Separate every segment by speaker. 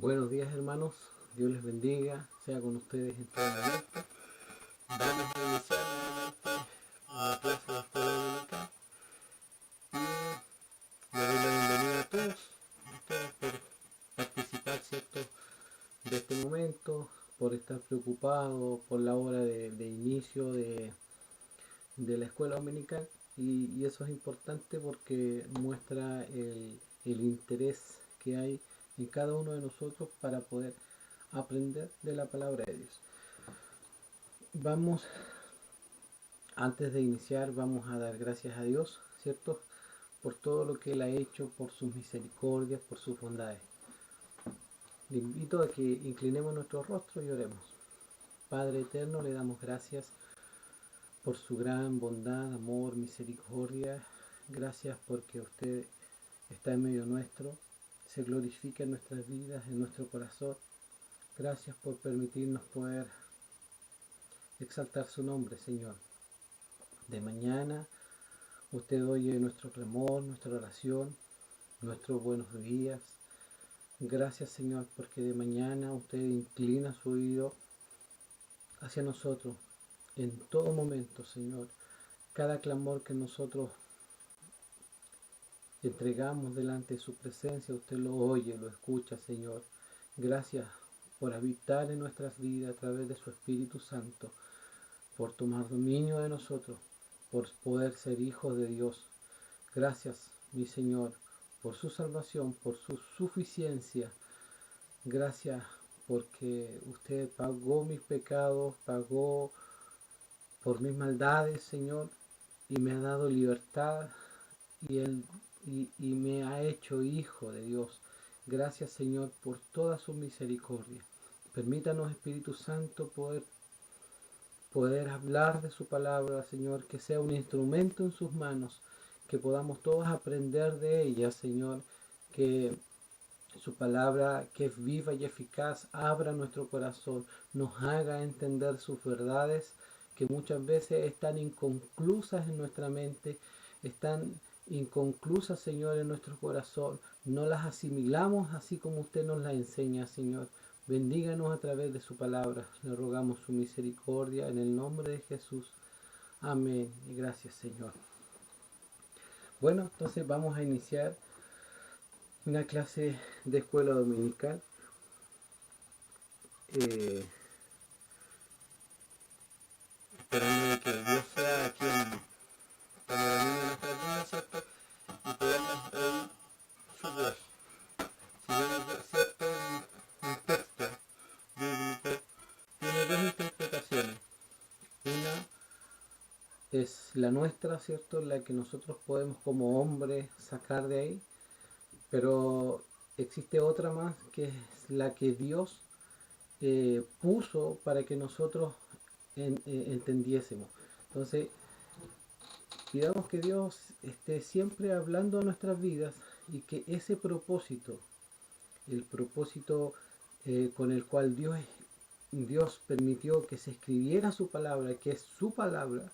Speaker 1: Buenos días hermanos, Dios les bendiga, sea con ustedes en todo momento. Vamos a iniciar nuevamente una clase de escuela dominical y le doy la bienvenida a todos por participar, ¿cierto?, de este momento, por estar preocupados por la hora de inicio de la escuela dominical y eso es importante porque muestra el interés que hay en cada uno de nosotros para poder aprender de la palabra de Dios. Vamos, antes de iniciar, vamos a dar gracias a Dios, ¿cierto?, por todo lo que Él ha hecho, por sus misericordias, por sus bondades. Le invito a que inclinemos nuestro rostro y oremos. Padre eterno, le damos gracias por su gran bondad, amor, misericordia. Gracias porque usted está en medio nuestro, se glorifica en nuestras vidas, en nuestro corazón. Gracias por permitirnos poder exaltar su nombre, Señor. De mañana usted oye nuestro clamor, nuestra oración, nuestros buenos días. Gracias, Señor, porque de mañana usted inclina su oído hacia nosotros en todo momento, Señor. Cada clamor que nosotros entregamos delante de su presencia, usted lo oye, lo escucha, Señor. Gracias por habitar en nuestras vidas a través de su Espíritu Santo, por tomar dominio de nosotros, por poder ser hijos de Dios. Gracias, mi Señor, por su salvación, por su suficiencia. Gracias porque usted pagó mis pecados, pagó por mis maldades, Señor, y me ha dado libertad y, y me ha hecho hijo de Dios. Gracias, Señor, por toda su misericordia. Permítanos, Espíritu Santo, poder hablar de su palabra, Señor, que sea un instrumento en sus manos, que podamos todos aprender de ella, Señor, que su palabra, que es viva y eficaz, abra nuestro corazón, nos haga entender sus verdades, que muchas veces están inconclusas en nuestra mente, están inconclusas, Señor, en nuestro corazón. No las asimilamos así como usted nos las enseña, Señor. Bendíganos a través de su palabra. Le rogamos su misericordia en el nombre de Jesús. Amén. Y gracias, Señor. Bueno, entonces vamos a iniciar una clase de escuela dominical. Esperando que Dios sea quien domine nuestras vidas, ¿cierto? Y podamos oír su voz. Si vemos, ¿cierto?, un texto bíblico, tiene dos interpretaciones. Una es la nuestra, ¿cierto?, la que nosotros podemos como hombres sacar de ahí, pero existe otra más que es la que Dios puso para que nosotros entendiésemos. Entonces, pidamos que Dios esté siempre hablando a nuestras vidas y que ese propósito, el propósito con el cual Dios permitió que se escribiera su palabra, que es su palabra,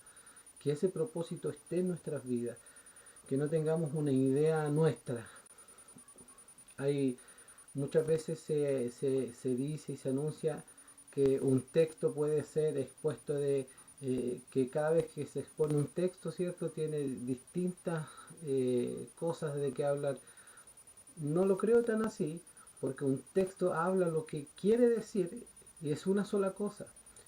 Speaker 1: que ese propósito esté en nuestras vidas, que no tengamos una idea nuestra. Hay muchas veces se dice y se anuncia que un texto puede ser expuesto que cada vez que se expone un texto, ¿cierto?, tiene distintas cosas de qué hablar. No lo creo tan así, porque un texto habla lo que quiere decir y es una sola cosa.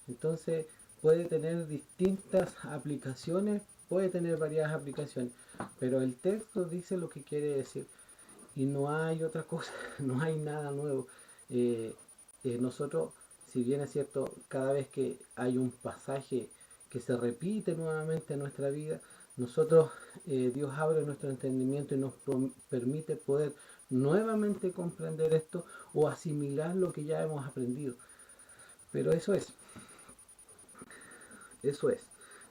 Speaker 1: Entonces puede tener distintas aplicaciones, puede tener varias aplicaciones, pero el texto dice lo que quiere decir y no hay otra cosa, no hay nada nuevo. Nosotros, si bien es cierto, cada vez que hay un pasaje que se repite nuevamente en nuestra vida, nosotros, Dios abre nuestro entendimiento y nos permite poder nuevamente comprender esto o asimilar lo que ya hemos aprendido. Pero eso es.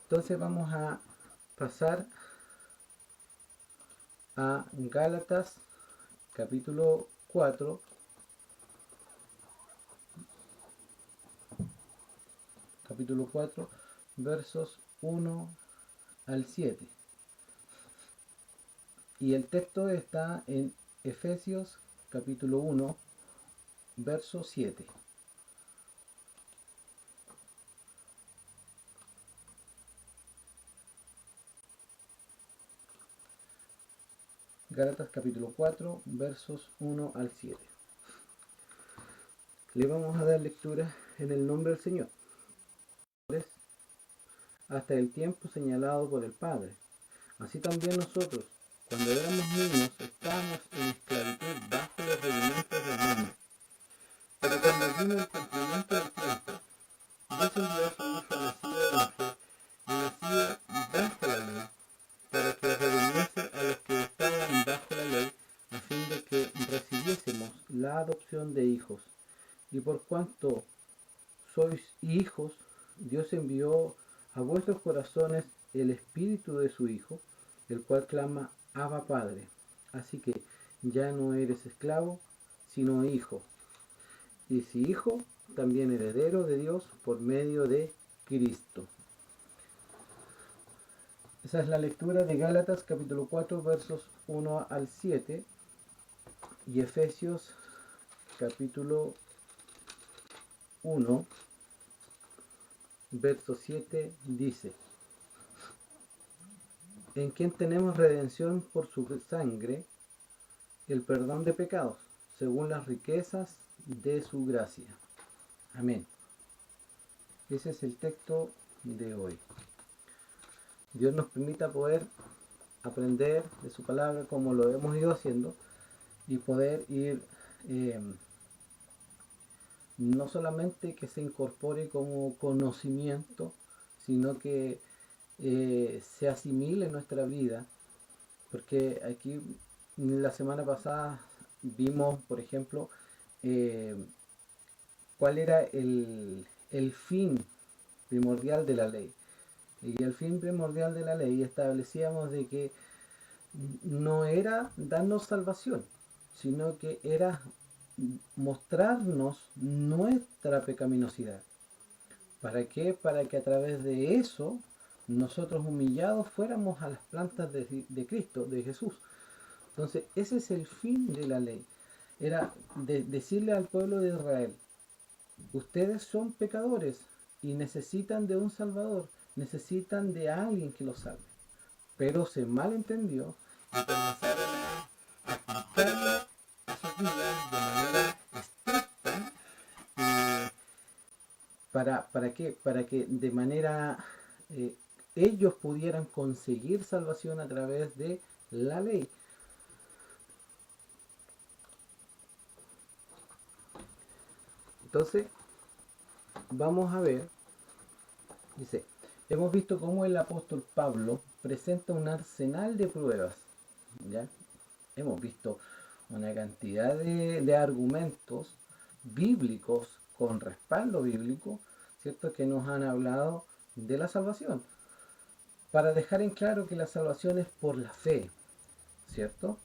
Speaker 1: Entonces vamos a pasar a Gálatas capítulo 4, versos 1 al 7. Y el texto está en Efesios capítulo 1,
Speaker 2: verso 7. Gálatas capítulo 4, versos 1 al 7. Le vamos a dar lectura en el nombre del Señor, hasta el tiempo señalado por el Padre. Así también nosotros, cuando éramos niños, estábamos en esclavitud bajo los rudimentos del mundo. Pero cuando vino el cumplimiento del tiempo, Dios envió a su Hijo nacido de la fe y nacido bajo la ley, para que redimiese a los que estaban bajo la ley, a fin de que recibiésemos la adopción de hijos. Y por cuanto sois hijos, Dios envió a vuestros corazones el espíritu de su Hijo, el cual clama, Abba Padre. Así que ya no eres esclavo, sino hijo. Y si hijo, también heredero de Dios por medio de Cristo. Esa es la lectura de Gálatas capítulo 4 versos 1 al 7 y Efesios capítulo 1 verso 7 dice: en quien tenemos redención por su sangre, el perdón de pecados, según las riquezas de su gracia. Amén. Ese es el texto de hoy. Dios nos permita poder aprender de su palabra como lo hemos ido haciendo y poder ir no solamente que se incorpore como conocimiento, sino que se asimile en nuestra vida, porque aquí la semana pasada vimos, por ejemplo, cuál era el fin primordial de la ley. Y el fin primordial de la ley establecíamos de que no era darnos salvación, sino que era mostrarnos nuestra pecaminosidad. ¿Para qué? Para que a través de eso nosotros humillados fuéramos a las plantas de Cristo, de Jesús. Entonces ese es el fin de la ley. Era decirle al pueblo de Israel, ustedes son pecadores y necesitan de un Salvador, necesitan de alguien que los salve. Pero se malentendió
Speaker 1: y comenzaron a aplicarlo a sus vidas de manera estricta.
Speaker 2: ¿Para qué? Para que de manera ellos pudieran conseguir salvación a través de la ley. Entonces, vamos a ver, dice, hemos visto cómo el apóstol Pablo presenta un arsenal de pruebas, ¿ya? Hemos visto una cantidad de argumentos bíblicos con respaldo bíblico, ¿cierto? Que nos han hablado de la salvación, para dejar en claro que la salvación es por la fe, ¿cierto?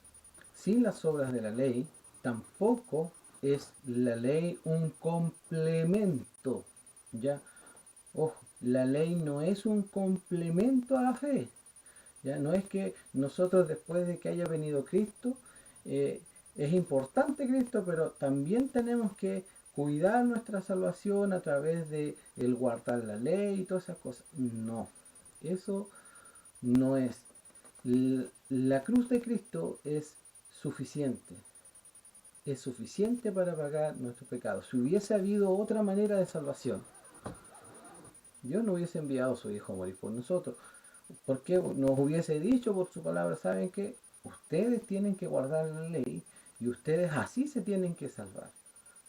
Speaker 2: Sin las obras de la ley, tampoco es la ley un complemento, ¿ya? Ojo, la ley no es un complemento a la fe, ¿ya? No es que nosotros después de que haya venido Cristo, es importante Cristo, pero también tenemos que cuidar nuestra salvación a través de el guardar la ley y todas esas cosas. No, eso no es. La cruz de Cristo es suficiente. Es suficiente para pagar nuestros pecados. Si hubiese habido otra manera de salvación, Dios no hubiese enviado a su Hijo a morir por nosotros. Porque nos hubiese dicho por su palabra, ¿saben qué? Ustedes tienen que guardar la ley y ustedes así se tienen que salvar.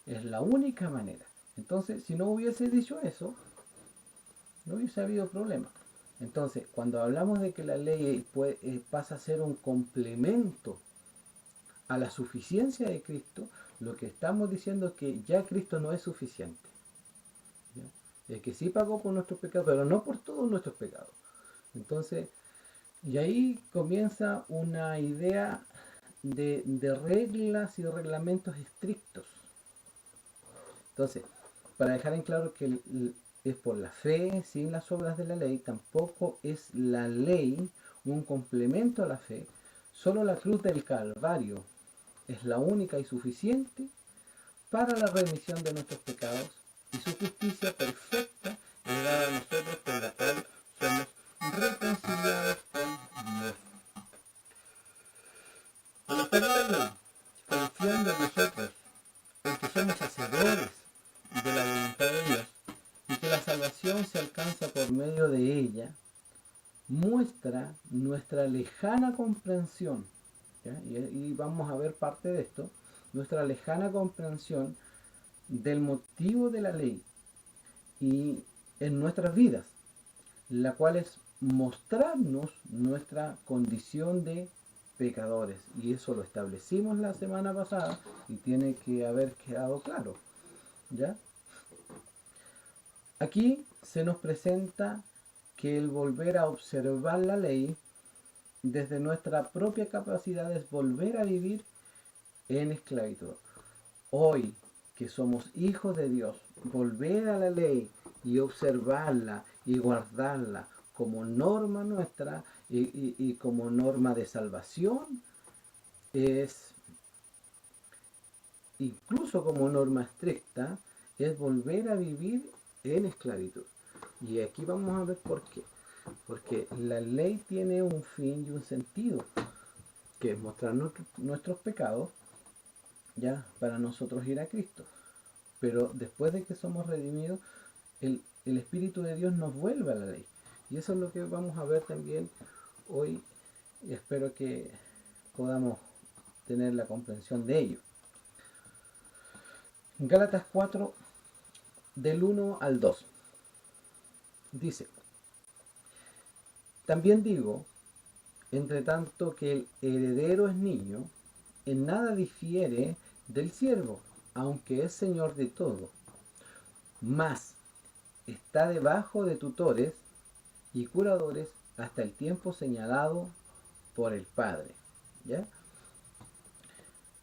Speaker 2: Es la única manera. Entonces, si no hubiese dicho eso, no hubiese habido problema. Entonces, cuando hablamos de que la ley pasa a ser un complemento a la suficiencia de Cristo, lo que estamos diciendo es que ya Cristo no es suficiente. ¿Ya? Es que sí pagó por nuestros pecados, pero no por todos nuestros pecados. Entonces, y ahí comienza una idea de reglas y reglamentos estrictos. Entonces, para dejar en claro que es por la fe, sin las obras de la ley, tampoco es la ley un complemento a la fe, solo la cruz del Calvario es la única y suficiente para la remisión de nuestros pecados, y su justicia perfecta es dada a nosotros, por la cual somos reconciliados con Dios. A los perros confiando en nosotros, en que somos hacedores de la voluntad de Dios, y que la salvación se alcanza por medio de ella, muestra nuestra lejana comprensión, ¿ya? Y vamos a ver parte de esto, nuestra lejana comprensión del motivo de la ley y en nuestras vidas, la cual es mostrarnos nuestra condición de pecadores, y eso lo establecimos la semana pasada y tiene que haber quedado claro, ¿ya? Aquí se nos presenta que el volver a observar la ley desde nuestra propia capacidad es volver a vivir en esclavitud. Hoy que somos hijos de Dios, volver a la ley y observarla y guardarla como norma nuestra y como norma de salvación es, incluso como norma estricta, es volver a vivir en esclavitud. Y aquí vamos a ver por qué. Porque la ley tiene un fin y un sentido, que es mostrar nuestros pecados, ya, para nosotros ir a Cristo. Pero después de que somos redimidos, el Espíritu de Dios nos vuelve a la ley. Y eso es lo que vamos a ver también hoy, y espero que podamos tener la comprensión de ello. Gálatas 4, del 1 al 2. Dice: también digo, entre tanto que el heredero es niño, en nada difiere del siervo, aunque es señor de todo. Mas está debajo de tutores y curadores hasta el tiempo señalado por el Padre. ¿Ya?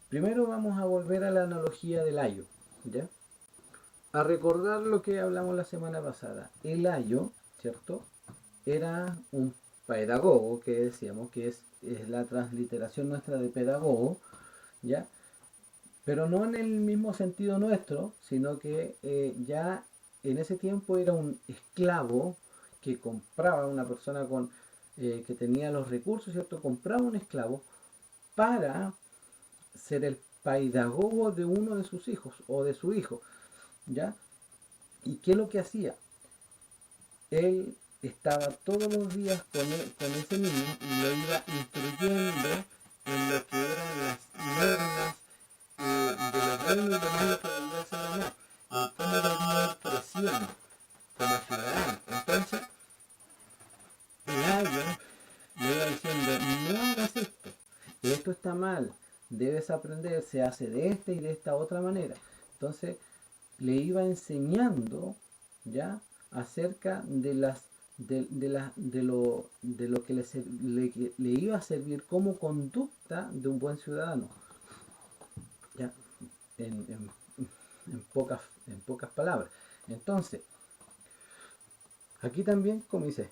Speaker 2: Primero vamos a volver a la analogía del ayo, ¿ya? A recordar lo que hablamos la semana pasada. El ayo, ¿cierto?, era un pedagogo, que decíamos que es la transliteración nuestra de pedagogo, ¿ya? Pero no en el mismo sentido nuestro, sino que ya en ese tiempo era un esclavo que compraba, una persona que tenía los recursos, ¿cierto? Compraba un esclavo para ser el pedagogo de uno de sus hijos o de su hijo, ¿ya? ¿Y qué es lo que hacía? Él estaba todos los días con ese niño y lo iba instruyendo en lo que eran las normas de los buenos y lo malo que debía hacer o no, y cómo debía ir creciendo como ciudadano. Entonces, el ayo le iba diciendo: no hagas esto está mal, debes aprender, se hace de esta y de esta otra manera. Entonces, le iba enseñando, ¿ya?, acerca de lo que le iba a servir como conducta de un buen ciudadano, ¿ya? En pocas palabras. Entonces, aquí también, como dice,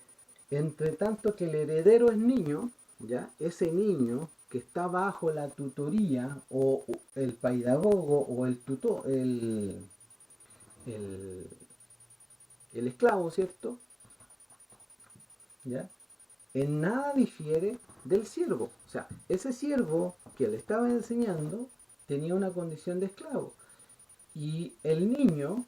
Speaker 2: entre tanto que el heredero es niño, ¿ya?, ese niño que está bajo la tutoría o el pedagogo o el tutor, el esclavo, ¿cierto?, ¿ya?, en nada difiere del siervo. O sea, ese siervo que le estaba enseñando tenía una condición de esclavo. Y el niño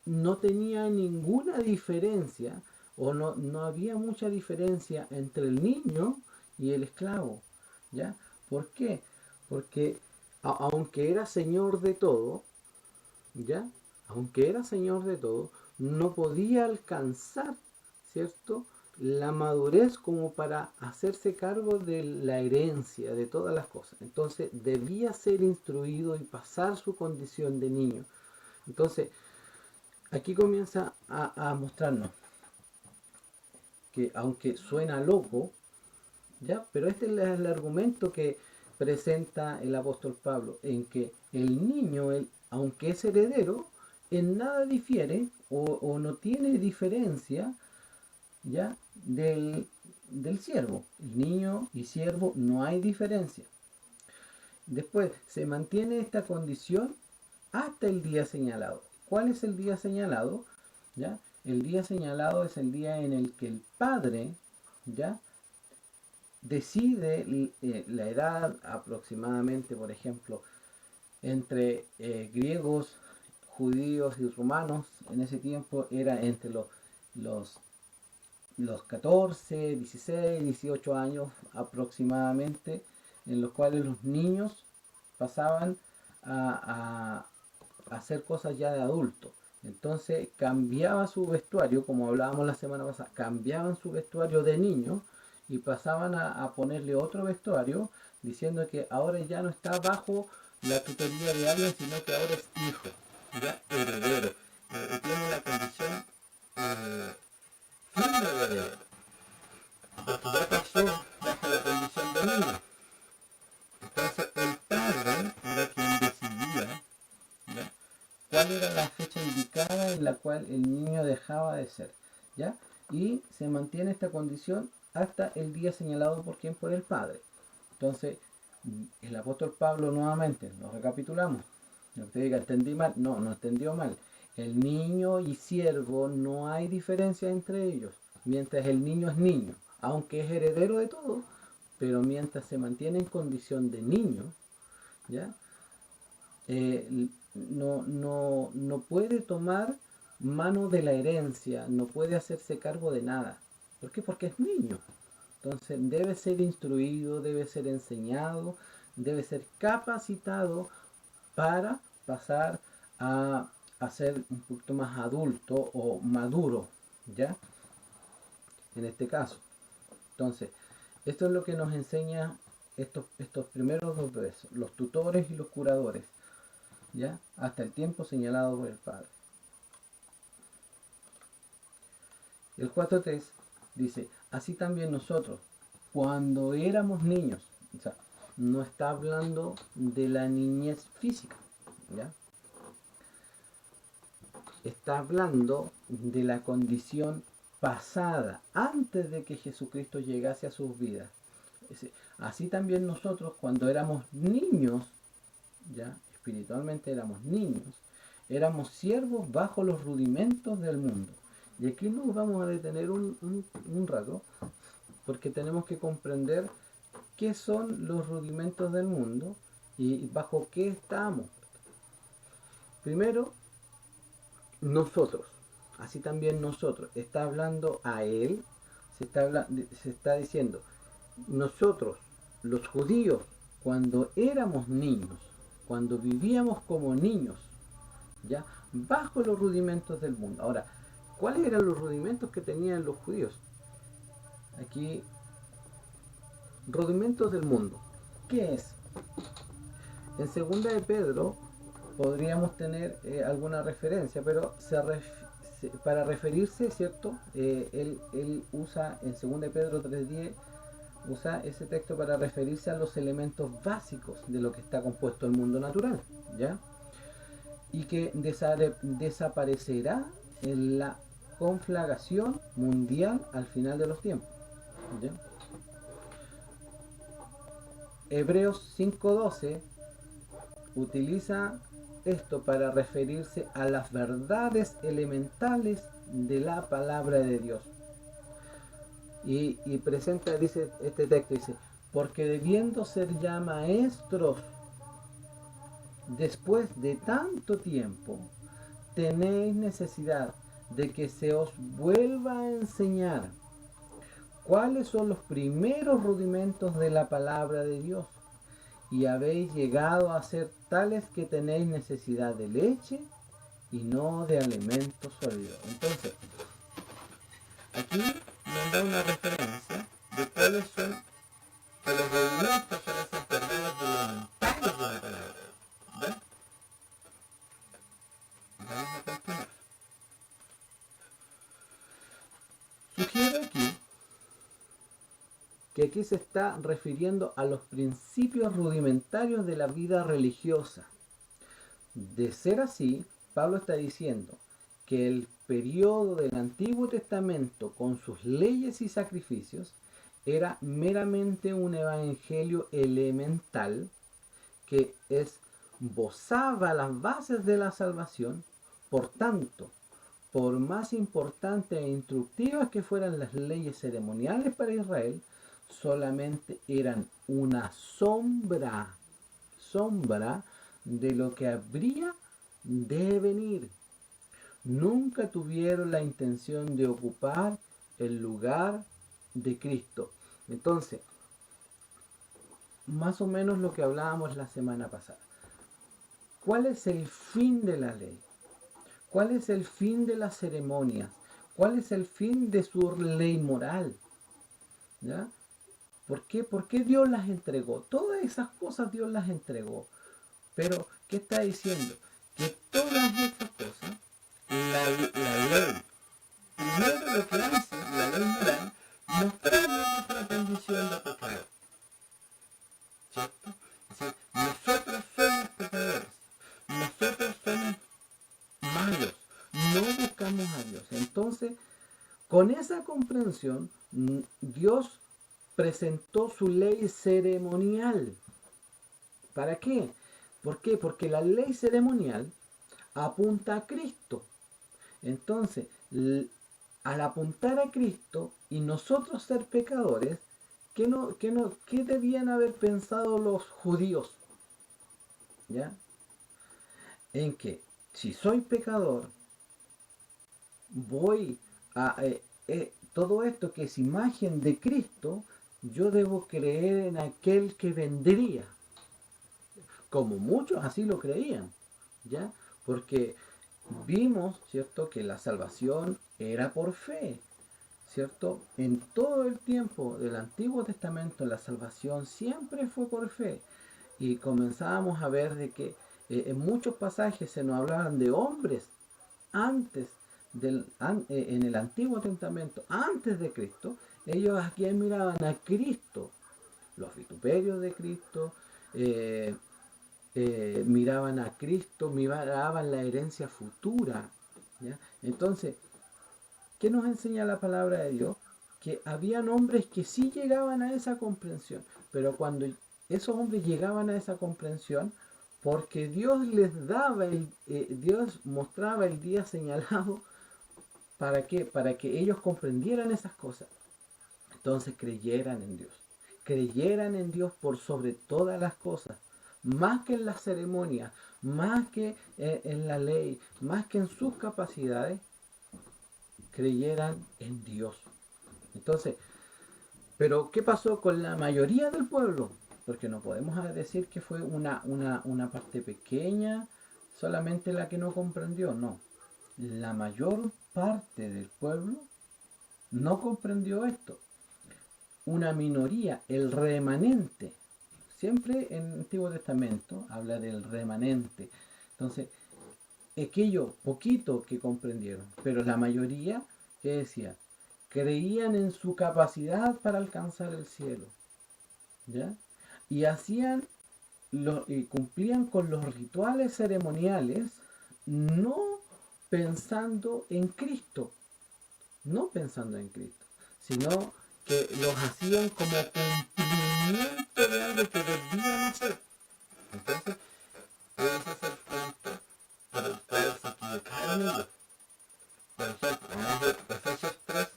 Speaker 2: no tenía ninguna diferencia, o no había mucha diferencia entre el niño y el esclavo, ¿ya? ¿Por qué? Porque aunque era señor de todo, ¿ya?, aunque era señor de todo, no podía alcanzar, ¿cierto?, la madurez como para hacerse cargo de la herencia, de todas las cosas. Entonces debía ser instruido y pasar su condición de niño. Entonces, aquí comienza a mostrarnos que, aunque suena loco, ¿ya?, pero este es el argumento que presenta el apóstol Pablo, en que el niño, aunque es heredero, en nada difiere o no tiene diferencia, ¿ya?, del siervo. El niño y siervo no hay diferencia. Después se mantiene esta condición hasta el día señalado. ¿Cuál es el día señalado? ¿Ya? El día señalado es el día en el que el padre, ¿ya?, decide la edad aproximadamente, por ejemplo, entre griegos, judíos y romanos. En ese tiempo era entre los, los 14, 16, 18 años aproximadamente, en los cuales los niños pasaban a hacer cosas ya de adulto. Entonces cambiaba su vestuario, como hablábamos la semana pasada, cambiaban su vestuario de niño y pasaban a ponerle otro vestuario, diciendo que ahora ya no está bajo la tutoría de alguien, sino que ahora es hijo, ya heredero. Tiene la condición firme de heredero. Porque ya pasó bajo la condición de niño. Entonces el padre era quien decidía, ¿ya?, cuál era la fecha indicada en la cual el niño dejaba de ser, ¿ya? Y se mantiene esta condición hasta el día señalado por quién, por el padre. Entonces, el apóstol Pablo nuevamente, lo recapitulamos. No te diga, entendí mal. No, no entendió mal. El niño y siervo, no hay diferencia entre ellos. Mientras el niño es niño, aunque es heredero de todo, pero mientras se mantiene en condición de niño, ¿ya?, no puede tomar mano de la herencia, no puede hacerse cargo de nada. ¿Por qué? Porque es niño. Entonces debe ser instruido, debe ser enseñado, debe ser capacitado para pasar a ser un poquito más adulto o maduro, ¿ya? En este caso. Entonces, esto es lo que nos enseña estos primeros dos versos, los tutores y los curadores, ¿ya? Hasta el tiempo señalado por el Padre. El 4.3 dice, así también nosotros, cuando éramos niños, o sea, no está hablando de la niñez física, ¿ya? Está hablando de la condición pasada, antes de que Jesucristo llegase a sus vidas. Así también nosotros, cuando éramos niños, ya espiritualmente éramos siervos bajo los rudimentos del mundo. Y aquí nos vamos a detener un rato, porque tenemos que comprender qué son los rudimentos del mundo y bajo qué estamos. Primero, nosotros, así también nosotros, está hablando a él, se está diciendo, nosotros, los judíos, cuando éramos niños, cuando vivíamos como niños, ya bajo los rudimentos del mundo. Ahora, ¿cuáles eran los rudimentos que tenían los judíos? Aquí, rudimentos del mundo. ¿Qué es? En segunda de Pedro podríamos tener alguna referencia, pero para referirse, ¿cierto? Él usa en segunda de Pedro 3.10, usa ese texto para referirse a los elementos básicos de lo que está compuesto el mundo natural, ¿ya? Y que desaparecerá en la conflagración mundial al final de los tiempos, ¿ya? Hebreos 5.12 utiliza esto para referirse a las verdades elementales de la palabra de Dios. Y presenta, dice este texto, dice, porque debiendo ser ya maestros, después de tanto tiempo, tenéis necesidad de que se os vuelva a enseñar cuáles son los primeros rudimentos de la palabra de Dios. Y habéis llegado a ser tales que tenéis necesidad de leche y no de alimento sólido. Entonces, aquí nos da una referencia de cuáles son los rudimentos, son esos verdaderos rudimentarios de la palabra. ¿Ven? Vamos a continuar. Sugiero que aquí se está refiriendo a los principios rudimentarios de la vida religiosa. De ser así, Pablo está diciendo que el periodo del Antiguo Testamento con sus leyes y sacrificios era meramente un evangelio elemental que es bozaba las bases de la salvación. Por tanto, por más importantes e instructivas que fueran las leyes ceremoniales para Israel, solamente eran una sombra de lo que habría de venir. Nunca tuvieron la intención de ocupar el lugar de Cristo. Entonces, más o menos lo que hablábamos la semana pasada. ¿Cuál es el fin de la ley? ¿Cuál es el fin de las ceremonias? ¿Cuál es el fin de su ley moral? ¿Ya? ¿Por qué? ¿Por qué Dios las entregó? Todas esas cosas Dios las entregó. Pero, ¿qué está diciendo? Que todas esas cosas, la ley, primero lo que hace la ley moral, mostrarnos nuestra condición de pecado. ¿Cierto? Es decir, nosotros somos pecadores. Nosotros somos malos. No buscamos a Dios. Entonces, con esa comprensión, Dios presentó su ley ceremonial. ¿Para qué? ¿Por qué? Porque la ley ceremonial apunta a Cristo. Entonces, al apuntar a Cristo y nosotros ser pecadores, ¿qué debían haber pensado los judíos? ¿Ya? En que si soy pecador, voy a... todo esto que es imagen de Cristo, yo debo creer en aquel que vendría. Como muchos así lo creían, ¿ya? Porque vimos, ¿cierto?, que la salvación era por fe, ¿cierto? En todo el tiempo del Antiguo Testamento la salvación siempre fue por fe. Y comenzábamos a ver de que en muchos pasajes se nos hablaban de hombres antes en el Antiguo Testamento, antes de Cristo. Ellos aquí miraban a Cristo, los vituperios de Cristo, miraban a Cristo, miraban la herencia futura, ¿ya? Entonces, ¿qué nos enseña la palabra de Dios? Que habían hombres que sí llegaban a esa comprensión, pero cuando esos hombres llegaban a esa comprensión, porque Dios les daba, Dios mostraba el día señalado, ¿para qué? Para que ellos comprendieran esas cosas. Entonces creyeran en Dios. Creyeran en Dios por sobre todas las cosas. Más que en las ceremonias, más que en la ley, más que en sus capacidades, creyeran en Dios. Entonces, pero ¿qué pasó con la mayoría del pueblo? Porque no podemos decir que fue una parte pequeña, solamente la que no comprendió, no. La mayor parte del pueblo no comprendió esto. Una minoría, el remanente, siempre en el Antiguo Testamento habla del remanente. Entonces, aquello poquito que comprendieron, pero la mayoría, ¿qué decía? Creían en su capacidad para alcanzar el cielo, ¿ya? Y hacían y cumplían con los rituales ceremoniales, no pensando en Cristo, no pensando en Cristo, sino que los hacían como cumplimiento de algo que debían hacer. Entonces, puedes hacer cuenta para ustedes se equivocaron en ello. Por ejemplo, en Efesios 3,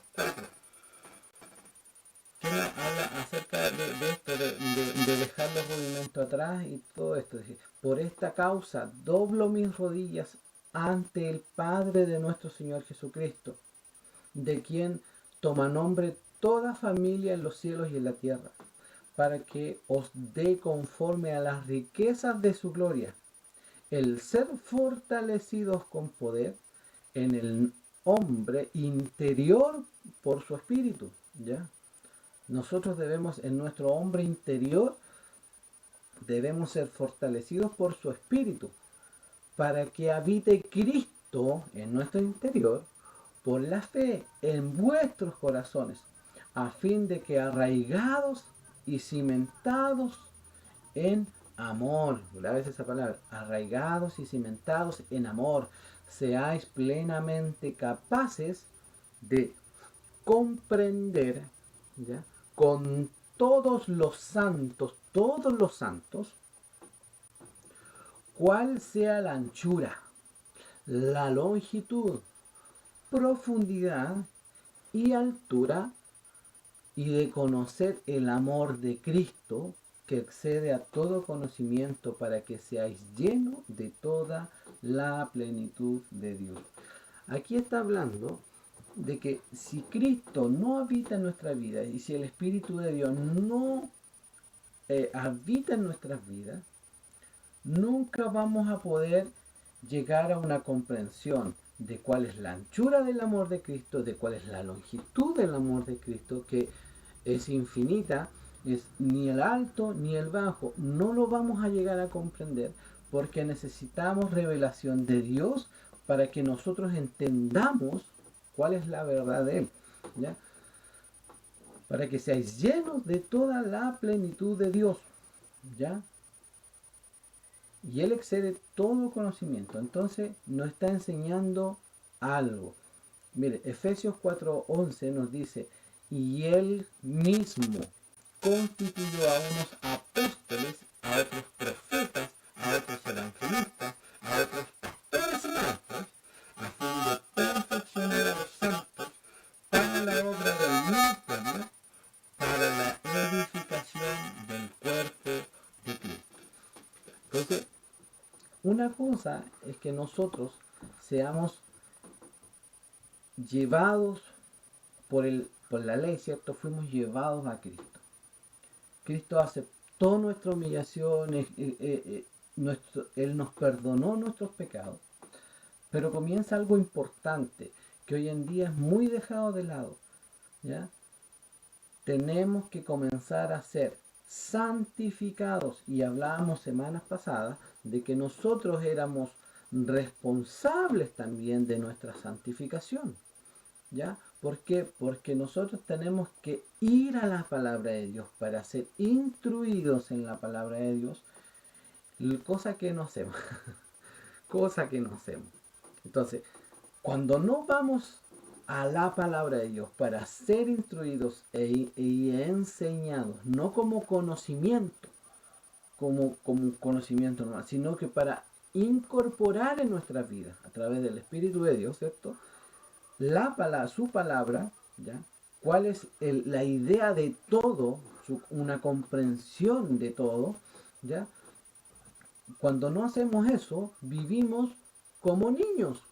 Speaker 2: que habla acerca de esto, de dejar los rudimentos atrás y todo esto. Es decir, por esta causa doblo mis rodillas ante el Padre de nuestro Señor Jesucristo, de quien toma nombre toda familia en los cielos y en la tierra, para que os dé conforme a las riquezas de su gloria, el ser fortalecidos con poder en el hombre interior por su espíritu, ¿ya? Nosotros debemos, en nuestro hombre interior, debemos ser fortalecidos por su espíritu, para que habite Cristo en nuestro interior, por la fe en vuestros corazones, a fin de que arraigados y cimentados en amor, grabes esa palabra, arraigados y cimentados en amor, seáis plenamente capaces de comprender, ¿ya?, con todos los santos, cuál sea la anchura, la longitud, profundidad y altura, y de conocer el amor de Cristo que excede a todo conocimiento, para que seáis llenos de toda la plenitud de Dios. Aquí está hablando de que si Cristo no habita en nuestra vida y si el Espíritu de Dios no habita en nuestras vidas, nunca vamos a poder llegar a una comprensión de cuál es la anchura del amor de Cristo, de cuál es la longitud del amor de Cristo, que es infinita, es ni el alto ni el bajo. No lo vamos a llegar a comprender porque necesitamos revelación de Dios para que nosotros entendamos cuál es la verdad de Él, ¿ya? Para que seáis llenos de toda la plenitud de Dios, ¿ya? Y Él excede todo conocimiento. Entonces nos está enseñando algo. Mire, Efesios 4:11 nos dice, y Él mismo constituyó a unos apóstoles, a otros profetas, a otros evangelistas, a otros pastores y maestros, a fin de perfeccionar a los santos para la obra del ministerio, para la edificación del cuerpo de Cristo. Entonces, una cosa es que nosotros seamos llevados por la ley, ¿cierto? Fuimos llevados a Cristo. Cristo aceptó nuestra humillación, Él nos perdonó nuestros pecados. Pero comienza algo importante, que hoy en día es muy dejado de lado, ¿ya? Tenemos que comenzar a ser santificados. Y hablábamos semanas pasadas de que nosotros éramos responsables también de nuestra santificación, ¿ya? ¿Por qué? Porque nosotros tenemos que ir a la palabra de Dios para ser instruidos en la palabra de Dios, cosa que no hacemos, cosa que no hacemos. Entonces, cuando no vamos a la palabra de Dios para ser instruidos y enseñados, no como conocimiento, como conocimiento normal, sino que para incorporar en nuestras vidas a través del Espíritu de Dios, ¿cierto? Su palabra, ¿ya? ¿Cuál es la idea de todo? Una comprensión de todo, ¿ya? Cuando no hacemos eso, vivimos como niños.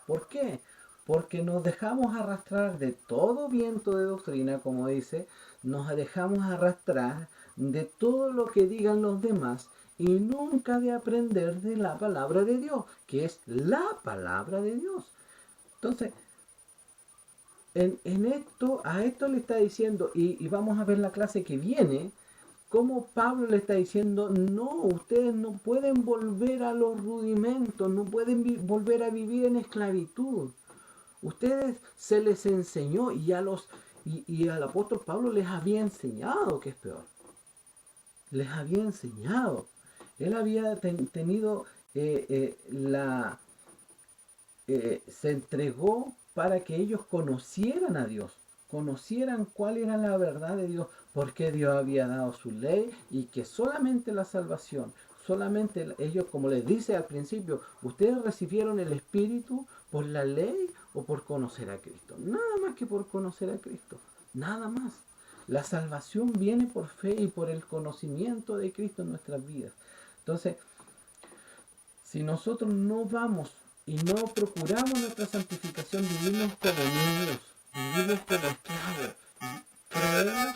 Speaker 2: ¿Por qué? Porque nos dejamos arrastrar de todo viento de doctrina, como dice, nos dejamos arrastrar de todo lo que digan los demás y nunca de aprender de la palabra de Dios, que es la palabra de Dios. Entonces, a esto le está diciendo, y vamos a ver la clase que viene, cómo Pablo le está diciendo, no, ustedes no pueden volver a los rudimentos, no pueden volver a vivir en esclavitud. Ustedes se les enseñó y al apóstol Pablo les había enseñado que es peor. Les había enseñado. Él había tenido se entregó para que ellos conocieran a Dios, conocieran cuál era la verdad de Dios, porque Dios había dado su ley y que solamente la salvación, solamente ellos, como les dice al principio, ustedes recibieron el Espíritu por la ley o por conocer a Cristo. Nada más que por conocer a Cristo, nada más. La salvación viene por fe y por el conocimiento de Cristo en nuestras vidas. Entonces, si nosotros no vamos y no procuramos nuestra santificación, vivimos como niños, vivimos como esclavos. Creemos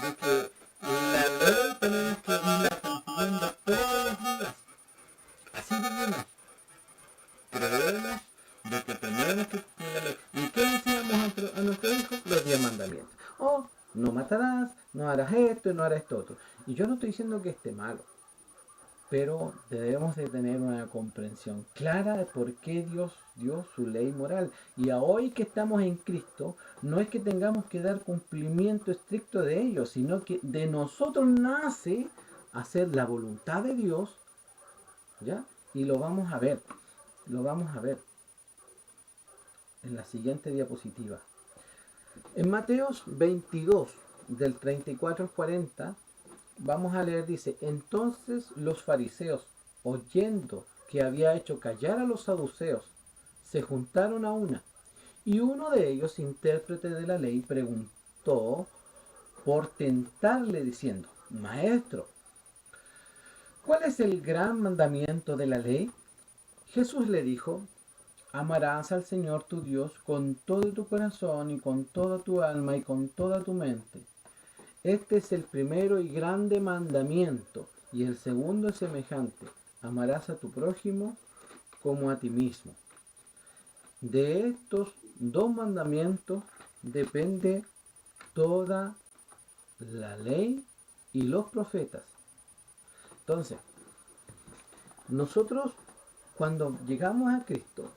Speaker 2: de que la ley tenemos que irla cumpliendo todos los días. Así vivimos. Creemos de que tenemos que cumplir la ley. ¿Y qué decíamos a nuestros hijos? Los 10 mandamientos. Oh, no matarás, no harás esto y no harás esto otro. Y yo no estoy diciendo que esté malo, pero debemos de tener una comprensión clara de por qué Dios dio su ley moral. Y a hoy que estamos en Cristo, no es que tengamos que dar cumplimiento estricto de ellos, sino que de nosotros nace hacer la voluntad de Dios, ¿ya? Y lo vamos a ver en la siguiente diapositiva. En Mateos 22, del 34 al 40, vamos a leer, dice, entonces los fariseos oyendo que había hecho callar a los saduceos, se juntaron a una. Y uno de ellos, intérprete de la ley, preguntó por tentarle diciendo, Maestro, ¿cuál es el gran mandamiento de la ley? Jesús le dijo, amarás al Señor tu Dios con todo tu corazón y con toda tu alma y con toda tu mente. Este es el primero y grande mandamiento, y el segundo es semejante. Amarás a tu prójimo como a ti mismo. De estos dos mandamientos depende toda la ley y los profetas. Entonces, nosotros cuando llegamos a Cristo,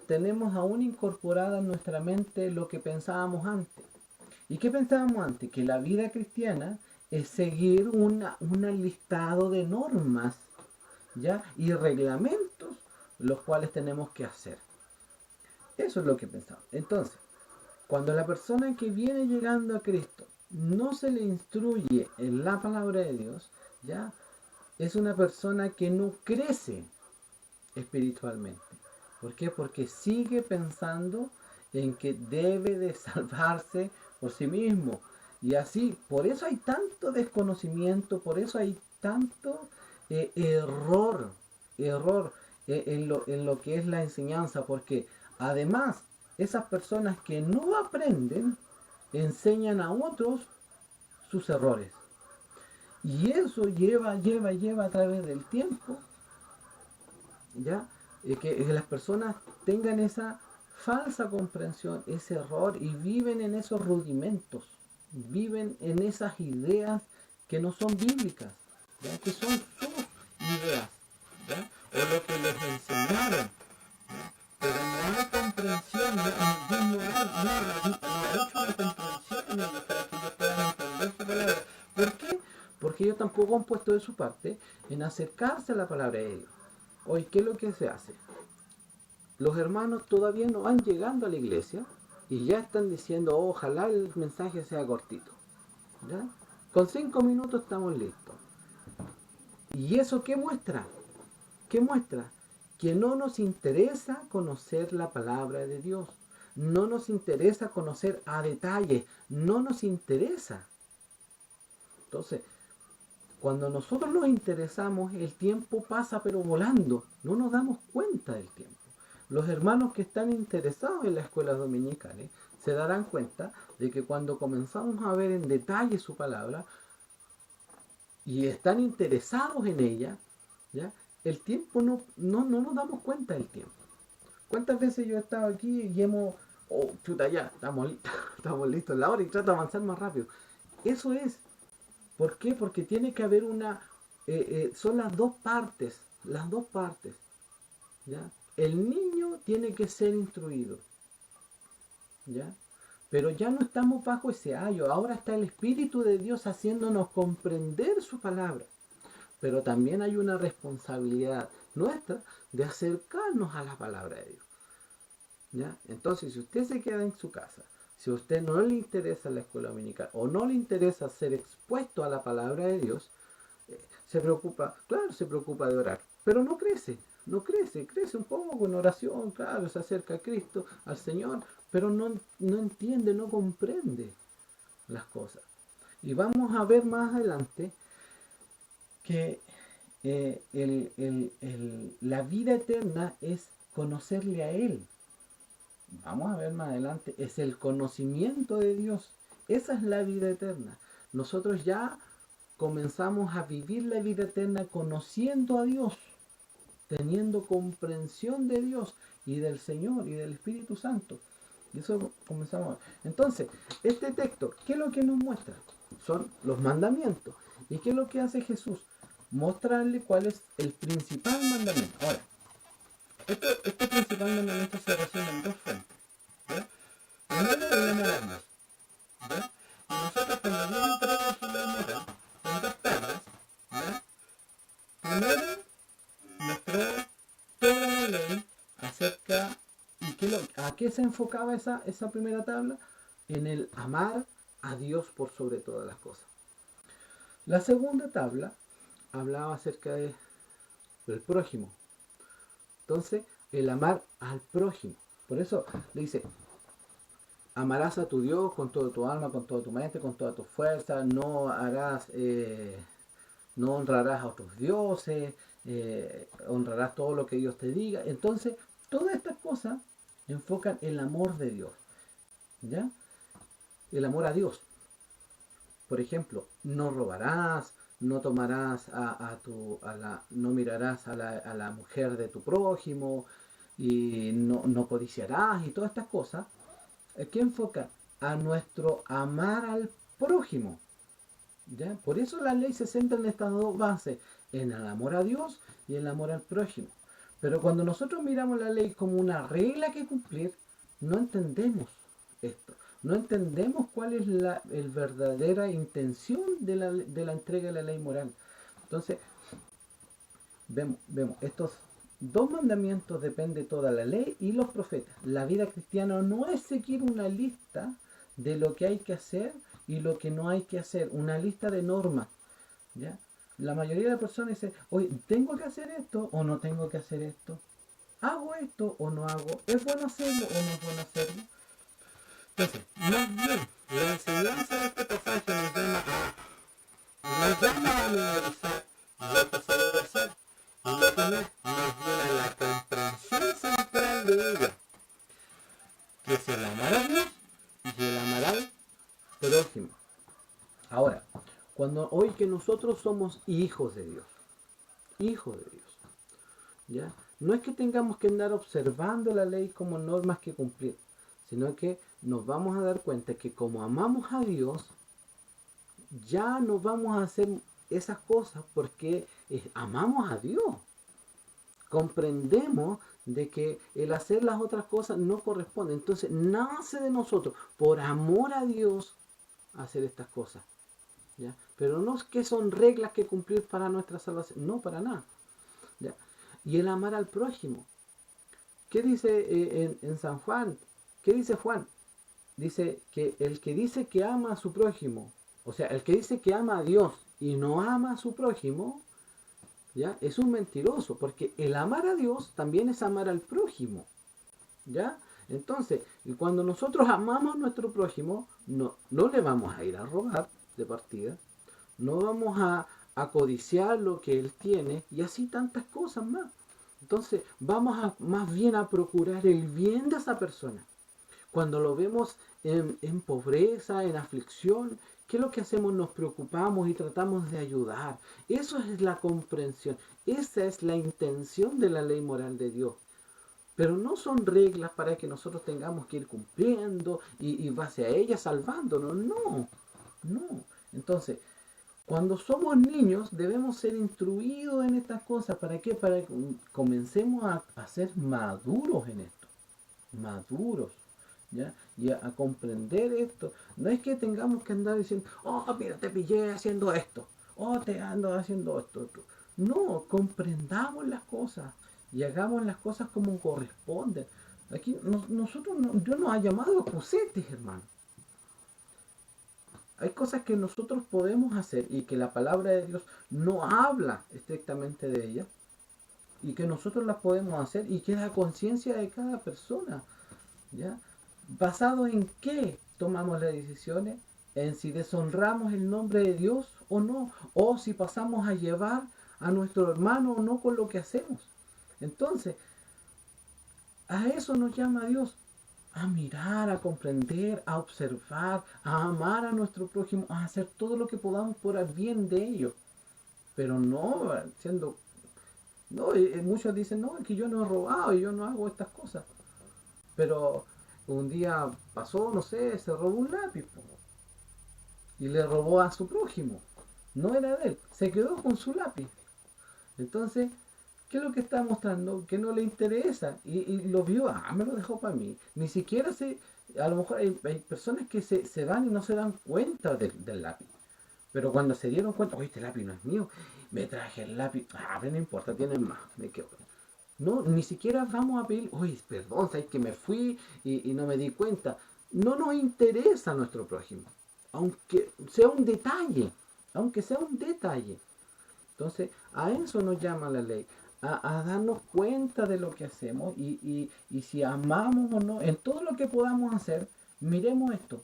Speaker 2: tenemos aún incorporada en nuestra mente lo que pensábamos antes. ¿Y qué pensábamos antes? Que la vida cristiana es seguir un listado de normas, ¿ya? Y reglamentos los cuales tenemos que hacer. Eso es lo que pensamos. Entonces, cuando la persona que viene llegando a Cristo no se le instruye en la palabra de Dios, ¿ya? Es una persona que no crece espiritualmente. ¿Por qué? Porque sigue pensando en que debe de salvarse por sí mismo. Y así, por eso hay tanto desconocimiento, por eso hay tanto error en lo que es la enseñanza, porque además esas personas que no aprenden enseñan a otros sus errores. Y eso lleva a través del tiempo, ¿ya? Que las personas tengan esa falsa comprensión, ese error, y viven en esos rudimentos, viven en esas ideas que no son bíblicas, ¿ya? Que son sus ideas, ¿ya?
Speaker 1: O lo que les enseñaron, ¿ya? Pero no hay comprensión, no hay hecho una comprensión en ellos para que ellos puedan entender su palabra.
Speaker 2: ¿Por qué? Porque ellos tampoco han puesto de su parte en acercarse a la palabra de Dios. Hoy, ¿qué es lo que se hace? Los hermanos todavía no van llegando a la iglesia y ya están diciendo, oh, ojalá el mensaje sea cortito, ¿ya? Con 5 minutos estamos listos. ¿Y eso qué muestra? ¿Qué muestra? Que no nos interesa conocer la palabra de Dios. No nos interesa conocer a detalle. No nos interesa. Entonces, cuando nosotros nos interesamos, el tiempo pasa pero volando. No nos damos cuenta del tiempo. Los hermanos que están interesados en las escuelas dominicales se darán cuenta de que cuando comenzamos a ver en detalle su palabra y están interesados en ella, ¿ya? El tiempo no nos damos cuenta del tiempo. ¿Cuántas veces yo he estado aquí y hemos, oh, chuta, ya, estamos listos en la hora y trato de avanzar más rápido? Eso es. ¿Por qué? Porque tiene que haber son las dos partes, ¿ya? El niño tiene que ser instruido, ¿ya? Pero ya no estamos bajo ese ayo, ahora está el Espíritu de Dios haciéndonos comprender su palabra. Pero también hay una responsabilidad nuestra de acercarnos a la palabra de Dios, ¿ya? Entonces, si usted se queda en su casa, si a usted no le interesa la escuela dominical o no le interesa ser expuesto a la palabra de Dios, se preocupa, claro, se preocupa de orar, pero crece un poco en oración, claro, se acerca a Cristo, al Señor, pero no entiende, no comprende las cosas. Y vamos a ver más adelante que la vida eterna es conocerle a Él. Vamos a ver más adelante, es el conocimiento de Dios. Esa es la vida eterna. Nosotros ya comenzamos a vivir la vida eterna conociendo a Dios, teniendo comprensión de Dios y del Señor y del Espíritu Santo. Y eso comenzamos a ver. Entonces, este texto, ¿qué es lo que nos muestra? Son los mandamientos. ¿Y qué es lo que hace Jesús? Mostrarle cuál es el principal mandamiento. Ahora,
Speaker 1: Este principal mandamiento se resume en dos fuentes, ¿ya? Primero, la moral, ¿ya? Y nosotros cuando Dios entrega su ley moral en dos tablas, ¿ya? Primero, nos trae toda la ley acerca.
Speaker 2: ¿a qué se enfocaba esa primera tabla? En el amar a Dios por sobre todas las cosas. La segunda tabla hablaba acerca de el prójimo. Entonces, el amar al prójimo. Por eso le dice, amarás a tu Dios con toda tu alma, con toda tu mente, con toda tu fuerza, no harás, no honrarás a otros dioses, honrarás todo lo que Dios te diga. Entonces, todas estas cosas enfocan el amor de Dios, ¿ya? El amor a Dios. Por ejemplo, no robarás, no tomarás no mirarás a la mujer de tu prójimo y no codiciarás y todas estas cosas. ¿Qué enfoca? A nuestro amar al prójimo. ¿Ya? Por eso la ley se centra en estas dos bases, en el amor a Dios y el amor al prójimo. Pero cuando nosotros miramos la ley como una regla que cumplir, no entendemos esto. No entendemos cuál es la verdadera intención de la entrega de la ley moral. Entonces, vemos estos dos mandamientos depende toda la ley y los profetas. La vida cristiana no es seguir una lista de lo que hay que hacer y lo que no hay que hacer, una lista de normas, ¿ya? La mayoría de las personas dice, oye, ¿tengo que hacer esto o no tengo que hacer esto? ¿Hago esto o no hago? ¿Es bueno hacerlo o no es bueno hacerlo?
Speaker 1: Entonces, más bien, la enseñanza de este pasaje nos llama a memorizar lo que se debe hacer, y lo que no es, nos viene a la comprensión central de ella, que es el amar a Dios
Speaker 2: Y el amar al prójimo. Ahora, hoy que nosotros somos hijos de Dios, ¿ya? No es que tengamos que andar observando la ley como normas que cumplir, sino que nos vamos a dar cuenta que como amamos a Dios, ya no vamos a hacer esas cosas porque amamos a Dios. Comprendemos de que el hacer las otras cosas no corresponde. Entonces nace de nosotros, por amor a Dios, hacer estas cosas. ¿Ya? Pero no es que son reglas que cumplir para nuestra salvación, no, para nada. ¿Ya? Y el amar al prójimo. ¿Qué dice en San Juan? ¿Qué dice Juan? Dice que el que dice que ama a su prójimo, o sea, el que dice que ama a Dios y no ama a su prójimo, ¿ya? Es un mentiroso, porque el amar a Dios también es amar al prójimo, ¿ya? Entonces, y cuando nosotros amamos a nuestro prójimo, no le vamos a ir a robar de partida, no vamos a codiciar lo que él tiene y así tantas cosas más. Entonces, más bien a procurar el bien de esa persona. Cuando lo vemos en pobreza, en aflicción, ¿qué es lo que hacemos? Nos preocupamos y tratamos de ayudar. Eso es la comprensión. Esa es la intención de la ley moral de Dios. Pero no son reglas para que nosotros tengamos que ir cumpliendo y base a ellas salvándonos. No, no. Entonces, cuando somos niños debemos ser instruidos en estas cosas. ¿Para qué? Para que comencemos a ser maduros en esto. Maduros. ¿Ya? Y a comprender esto. No es que tengamos que andar diciendo, oh, mira, te pillé haciendo esto. Oh, te ando haciendo esto. No, comprendamos las cosas y hagamos las cosas como corresponden. Aquí nosotros, Dios nos ha llamado a cosetes, hermano. Hay cosas que nosotros podemos hacer y que la palabra de Dios no habla estrictamente de ellas y que nosotros las podemos hacer y que es la conciencia de cada persona, ¿ya? ¿Basado en qué tomamos las decisiones? En si deshonramos el nombre de Dios o no, o si pasamos a llevar a nuestro hermano o no con lo que hacemos. Entonces, a eso nos llama Dios, a mirar, a comprender, a observar, a amar a nuestro prójimo, a hacer todo lo que podamos por el bien de ellos. Pero no siendo... No, muchos dicen, no, es que yo no he robado y yo no hago estas cosas. Pero un día pasó, no sé, se robó un lápiz y le robó a su prójimo. No era de él, se quedó con su lápiz. Entonces, ¿qué es lo que está mostrando? Que no le interesa y lo vio, me lo dejó para mí. Ni siquiera a lo mejor hay personas que se van y no se dan cuenta del lápiz. Pero cuando se dieron cuenta, oye, este lápiz no es mío, me traje el lápiz, pero no importa, tienen más, me quedo. No, ni siquiera vamos a pedir, oye, perdón, sabes que me fui y no me di cuenta. No nos interesa a nuestro prójimo, aunque sea un detalle, aunque sea un detalle. Entonces, a eso nos llama la ley, a darnos cuenta de lo que hacemos y si amamos o no, en todo lo que podamos hacer, miremos esto.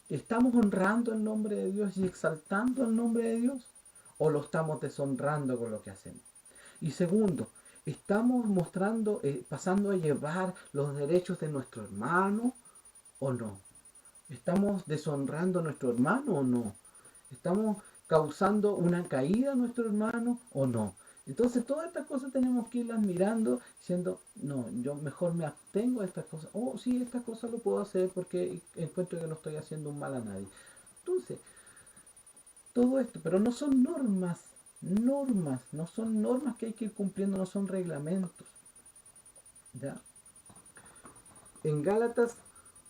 Speaker 2: ¿Estamos honrando el nombre de Dios y exaltando el nombre de Dios? ¿O lo estamos deshonrando con lo que hacemos? Y segundo, ¿estamos mostrando, pasando a llevar los derechos de nuestro hermano o no? ¿Estamos deshonrando a nuestro hermano o no? ¿Estamos causando una caída a nuestro hermano o no? Entonces todas estas cosas tenemos que irlas mirando, diciendo, no, yo mejor me abstengo de estas cosas. Oh, sí, estas cosas lo puedo hacer porque encuentro que no estoy haciendo un mal a nadie. Entonces, todo esto, pero no son no son normas que hay que ir cumpliendo, no son reglamentos. ¿Ya? En Gálatas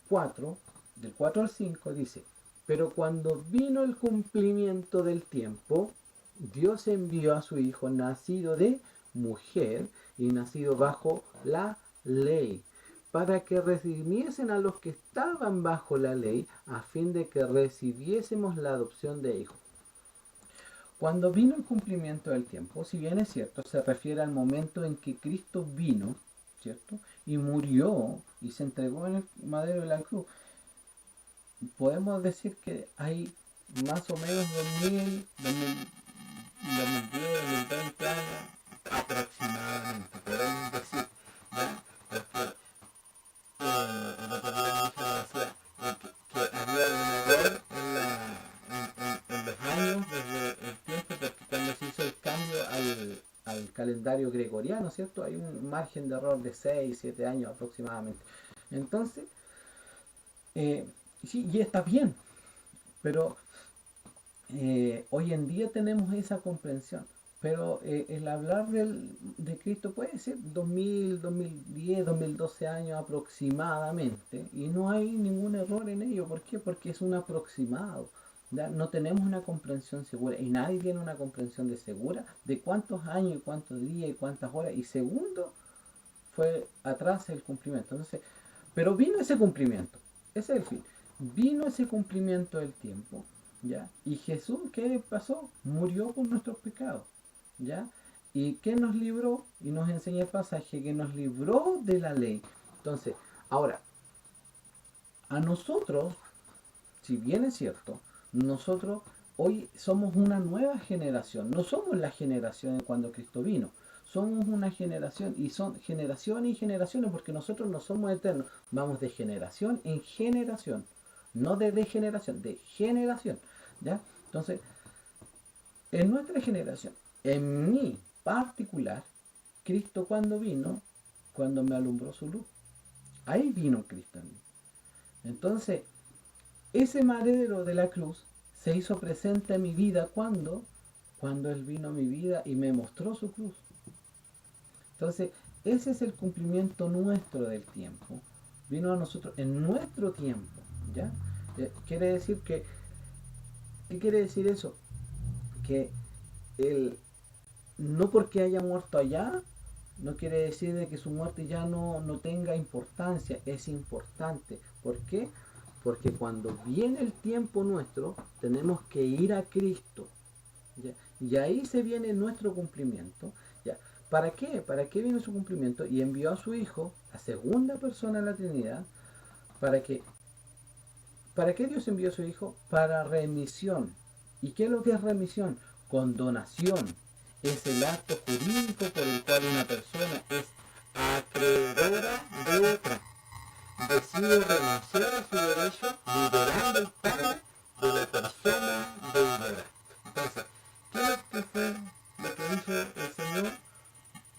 Speaker 2: 4, del 4 al 5 dice, pero cuando vino el cumplimiento del tiempo, Dios envió a su Hijo nacido de mujer y nacido bajo la ley, para que redimiesen a los que estaban bajo la ley, a fin de que recibiésemos la adopción de hijos. Cuando vino el cumplimiento del tiempo, si bien es cierto, se refiere al momento en que Cristo vino, ¿cierto? Y murió y se entregó en el madero de la cruz. Podemos decir que hay más o menos
Speaker 1: 2010, 2020 años aproximadamente, podemos decir, ¿ya? Porque el otro día me decía que había un error en los años desde el tiempo, porque cuando se hizo el cambio
Speaker 2: al calendario gregoriano, ¿cierto? Hay un margen de error de 6, 7 años aproximadamente. Entonces, sí, y está bien, pero hoy en día tenemos esa comprensión. Pero el hablar de Cristo puede ser 2000, 2010, 2012 años aproximadamente, y no hay ningún error en ello. ¿Por qué? Porque es un aproximado. ¿Ya? No tenemos una comprensión segura, y nadie tiene una comprensión de segura de cuántos años, y cuántos días, y cuántas horas, y segundos fue atrás el cumplimiento. Entonces, pero vino ese cumplimiento, ese es el fin. Vino ese cumplimiento del tiempo, ¿ya? Y Jesús, ¿qué pasó? Murió por nuestros pecados, ¿ya? ¿Y qué nos libró? Y nos enseña el pasaje que nos libró de la ley. Entonces, ahora, a nosotros, si bien es cierto, nosotros hoy somos una nueva generación, no somos la generación de cuando Cristo vino. Somos una generación y son generaciones y generaciones porque nosotros no somos eternos. Vamos de generación en generación, no de degeneración, de generación. ¿Ya? Entonces, en nuestra generación, en mi particular, Cristo cuando vino, cuando me alumbró su luz. Ahí vino Cristo en mí. Entonces, ese madero de la cruz se hizo presente en mi vida cuando Él vino a mi vida y me mostró su cruz. Entonces, ese es el cumplimiento nuestro del tiempo. Vino a nosotros en nuestro tiempo, ¿ya? Quiere decir que, ¿qué quiere decir eso? Que Él, no porque haya muerto allá, no quiere decir de que su muerte ya no tenga importancia, es importante. ¿Por qué? Porque cuando viene el tiempo nuestro, tenemos que ir a Cristo. ¿Ya? Y ahí se viene nuestro cumplimiento. ¿Ya? ¿Para qué? ¿Para qué viene su cumplimiento? Y envió a su Hijo, la segunda persona de la Trinidad, para que... ¿Para qué Dios envió a su Hijo? Para remisión. ¿Y qué es lo que es remisión? Condonación. Es el acto jurídico por el cual una persona es acreedora de otra. Decide renunciar a su derecho liberando el pago de la persona deudora. Entonces, ¿qué es lo que fue lo que hizo el Señor?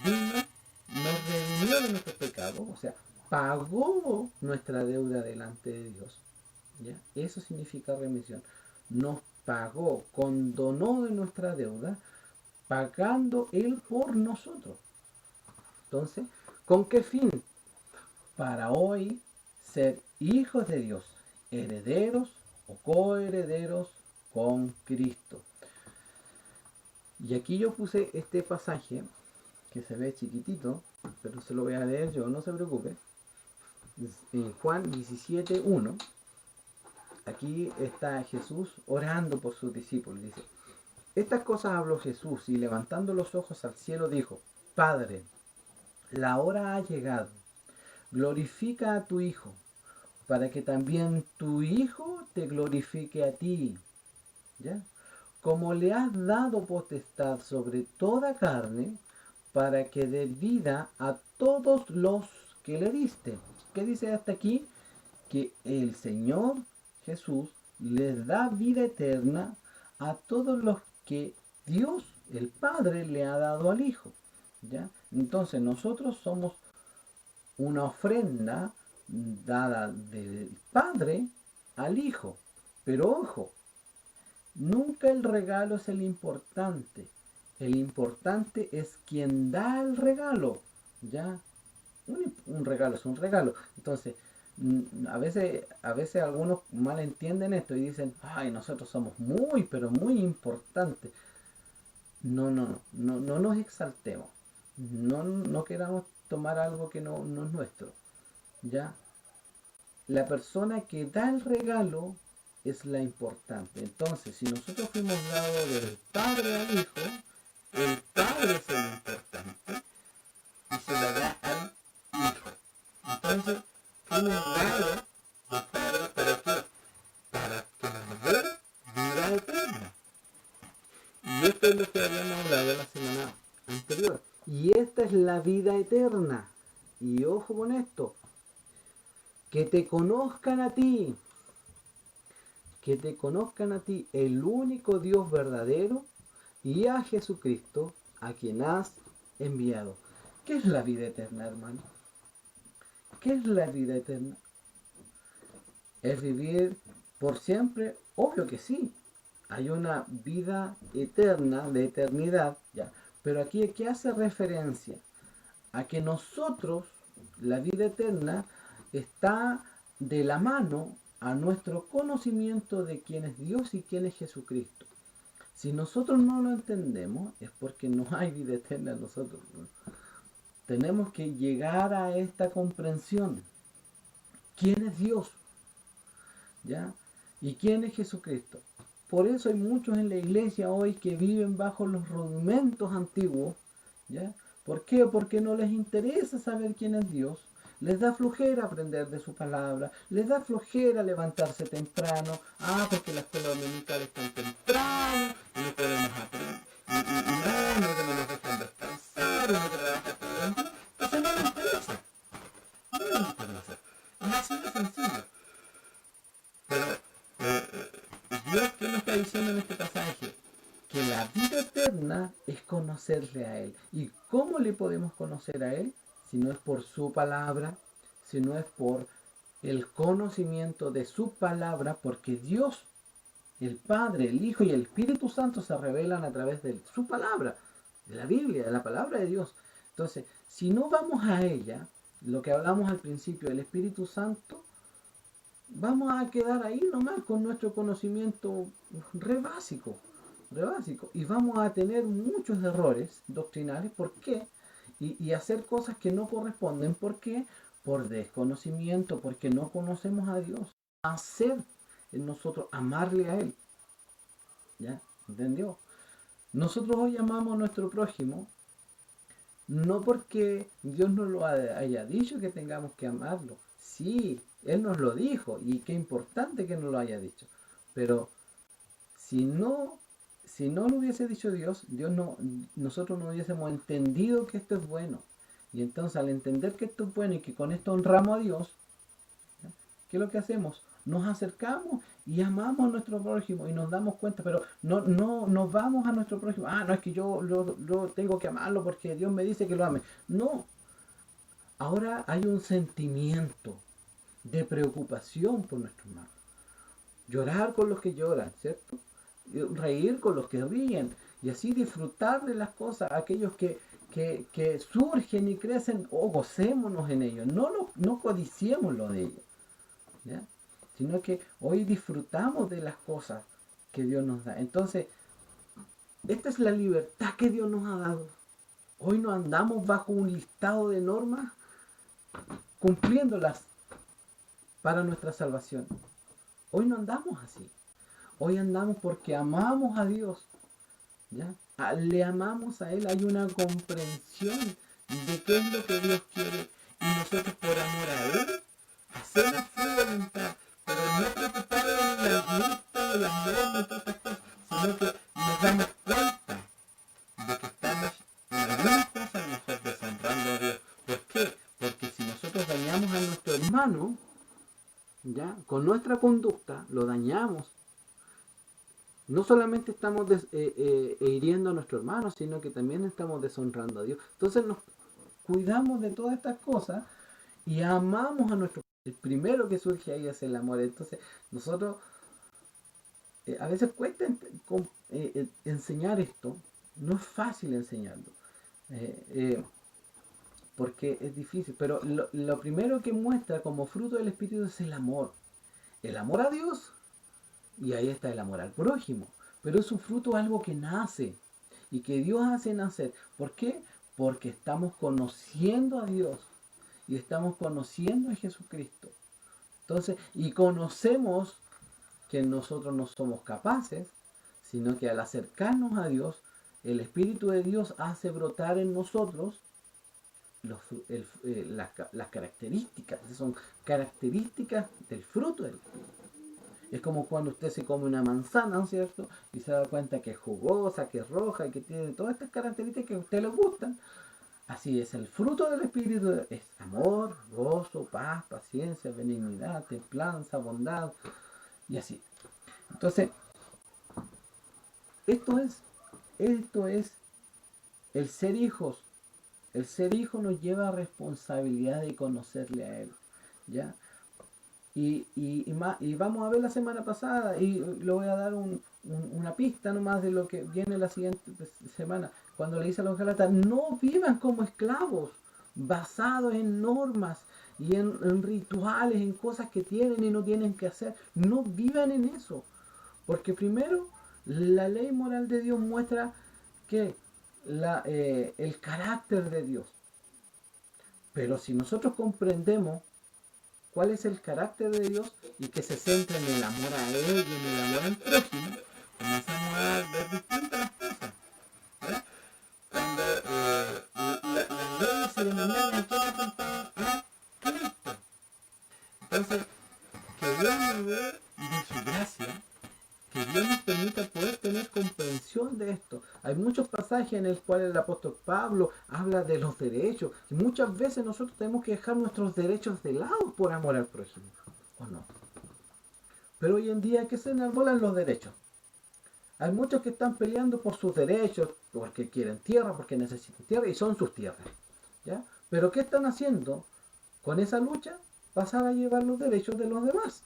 Speaker 2: Vino, nos redimió de nuestros pecados, o sea, pagó nuestra deuda delante de Dios. ¿Ya? Eso significa remisión. Nos pagó, condonó de nuestra deuda, pagando Él por nosotros. Entonces, ¿con qué fin? Para hoy ser hijos de Dios, herederos o coherederos con Cristo. Y aquí yo puse este pasaje que se ve chiquitito, pero se lo voy a leer yo, no se preocupe. En Juan 17:1, aquí está Jesús orando por sus discípulos. Dice, estas cosas habló Jesús y levantando los ojos al cielo dijo, Padre, la hora ha llegado. Glorifica a tu Hijo, para que también tu Hijo te glorifique a ti. ¿Ya? Como le has dado potestad sobre toda carne, para que dé vida a todos los que le diste. ¿Qué dice hasta aquí? Que el Señor Jesús les da vida eterna a todos los que Dios, el Padre, le ha dado al Hijo. ¿Ya? Entonces nosotros somos una ofrenda dada del Padre al Hijo. Pero ojo, nunca el regalo es el importante. El importante es quien da el regalo. ¿Ya? Un regalo es un regalo. Entonces, a veces algunos malentienden esto y dicen, ay, nosotros somos muy, pero muy importantes. No nos exaltemos. No queramos tomar algo que no es nuestro. ¿Ya? La persona que da el regalo es la importante. Entonces, si nosotros fuimos dados del Padre al Hijo,
Speaker 1: El Padre es el importante y se la da al Hijo. Entonces, fuimos dados del Padre ¿para qué? Para que nos dé vida eterna. Y esto es lo que habíamos hablado la semana anterior.
Speaker 2: y esta es la vida eterna. Y ojo con esto, que te conozcan a ti, el único Dios verdadero, y a Jesucristo, a quien has enviado. ¿Qué es la vida eterna, hermano? ¿Qué es la vida eterna? ¿Es vivir por siempre? Obvio que sí. Hay una vida eterna, de eternidad, ya. Pero aquí, ¿qué hace referencia? A que nosotros, la vida eterna, está de la mano a nuestro conocimiento de quién es Dios y quién es Jesucristo. Si nosotros no lo entendemos, es porque no hay vida eterna en nosotros, ¿no? Tenemos que llegar a esta comprensión. ¿Quién es Dios? ¿Ya? ¿Y quién es Jesucristo? Por eso hay muchos en la iglesia hoy que viven bajo los rudimentos antiguos. ¿Ya? ¿Por qué? Porque no les interesa saber quién es Dios. Les da flojera aprender de su palabra. Les da flojera levantarse temprano. Ah, porque la escuela dominical es tan temprano.
Speaker 1: Y no podemos aprender. Y no tenemos que descansar, y no trabajar todo el día. Entonces no nos interesa. No nos interesa. Es así de sencillo. Pero Dios, ¿qué nos está diciendo en este pasaje?
Speaker 2: Que la vida eterna es conocerle a Él. ¿Y cómo le podemos conocer a Él? Si no es por su palabra, si no es por el conocimiento de su palabra, porque Dios, el Padre, el Hijo y el Espíritu Santo se revelan a través de su palabra, de la Biblia, de la palabra de Dios. Entonces, si no vamos a ella, lo que hablamos al principio del Espíritu Santo, vamos a quedar ahí nomás con nuestro conocimiento re básico, y vamos a tener muchos errores doctrinales. ¿Por qué? Y hacer cosas que no corresponden. ¿Por qué? Por desconocimiento, porque no conocemos a Dios. Hacer en nosotros, amarle a Él. ¿Ya? ¿Entendió? Nosotros hoy amamos a nuestro prójimo, no porque Dios nos lo haya dicho que tengamos que amarlo. Sí, Él nos lo dijo y qué importante que nos lo haya dicho. Pero si no lo hubiese dicho Dios, nosotros no hubiésemos entendido que esto es bueno. Y entonces al entender que esto es bueno y que con esto honramos a Dios, ¿ya? ¿Qué es lo que hacemos? Nos acercamos y amamos a nuestro prójimo y nos damos cuenta, pero no vamos a nuestro prójimo. Ah, no, es que yo tengo que amarlo porque Dios me dice que lo ame. No, ahora hay un sentimiento de preocupación por nuestro hermano. Llorar con los que lloran, ¿cierto? Reír con los que ríen y así disfrutar de las cosas, aquellos que surgen y crecen, gocémonos en ellos, no codiciemos lo de ellos, ¿ya? Sino que hoy disfrutamos de las cosas que Dios nos da. Entonces, esta es la libertad que Dios nos ha dado. Hoy no andamos bajo un listado de normas cumpliéndolas para nuestra salvación. Hoy no andamos así. Hoy andamos porque amamos a Dios, ¿ya? le amamos a Él, hay una comprensión de qué es lo que Dios quiere y nosotros por amor a Él hacemos su voluntad, pero no preocupados en la lista de las normas y todas estas cosas, sino que nos damos cuenta de que estamos en algunas cosas nosotros deshonrando a Dios. ¿Por qué? Porque si nosotros dañamos a nuestro hermano, ya, con nuestra conducta lo dañamos. No solamente estamos hiriendo a nuestro hermano, sino que también estamos deshonrando a Dios. Entonces nos cuidamos de todas estas cosas y amamos a nuestro. El primero que surge ahí es el amor. Entonces nosotros a veces cuesta enseñar esto. No es fácil enseñarlo. Eh, eh, porque es difícil. Pero lo primero que muestra como fruto del Espíritu es el amor. El amor a Dios. Y ahí está el amor al prójimo. Pero es un fruto algo que nace y que Dios hace nacer. ¿Por qué? Porque estamos conociendo a Dios y estamos conociendo a Jesucristo. Entonces, y conocemos que nosotros no somos capaces, sino que al acercarnos a Dios, el Espíritu de Dios hace brotar en nosotros las características. Son características del fruto del Espíritu. Es como cuando usted se come una manzana, ¿no es cierto? Y se da cuenta que es jugosa, que es roja, y que tiene todas estas características que a usted le gustan. Así es, el fruto del Espíritu es amor, gozo, paz, paciencia, benignidad, templanza, bondad, y así. Entonces, esto es, esto es el ser hijos. El ser hijo nos lleva a responsabilidad de conocerle a Él. ¿Ya? Y vamos a ver la semana pasada y le voy a dar una pista nomás de lo que viene la siguiente semana. Cuando le dice a los Galatas, no vivan como esclavos, basados en normas y en rituales, en cosas que tienen y no tienen que hacer. No vivan en eso. Porque primero, la ley moral de Dios muestra que el carácter de Dios. Pero si nosotros comprendemos cuál es el carácter de Dios y que se centra en el amor a Él y en el amor al prójimo, comenzamos a ver distintas las cosas. ¿Ya? Cuando las leyes ceremoniales aquí apuntaban a Cristo. Entonces, que Dios nos dé de su gracia, que Dios nos permita poder tener comprensión de esto. Hay muchos pasajes en los cuales el apóstol Pablo habla de los derechos y muchas veces nosotros tenemos que dejar nuestros derechos de lado por amor al prójimo, ¿o no? Pero hoy en día, ¿qué se enarbolan los derechos? Hay muchos que están peleando por sus derechos, porque quieren tierra, porque necesitan tierra y son sus tierras, ¿ya? Pero ¿qué están haciendo con esa lucha? Pasar a llevar los derechos de los demás.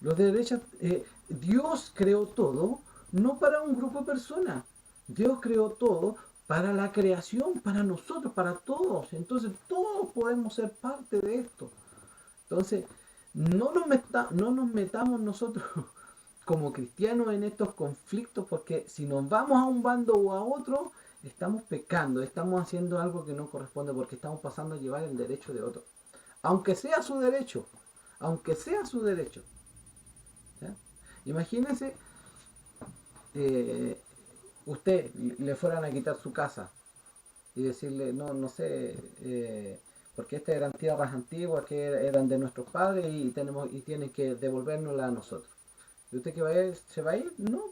Speaker 2: Los derechos, Dios creó todo, no para un grupo de personas. Dios creó todo para la creación, para nosotros, para todos. Entonces todos podemos ser parte de esto. Entonces, no nos metamos nosotros como cristianos en estos conflictos, porque si nos vamos a un bando o a otro, estamos pecando, estamos haciendo algo que no corresponde, porque estamos pasando a llevar el derecho de otro. Aunque sea su derecho, aunque sea su derecho. ¿Ya? Imagínense, eh, usted le fueran a quitar su casa y decirle, no, no sé, porque estas eran tierras antiguas que eran de nuestros padres y tienen que devolvérnoslas a nosotros. ¿Y usted qué va a ir? ¿Se va a ir? No,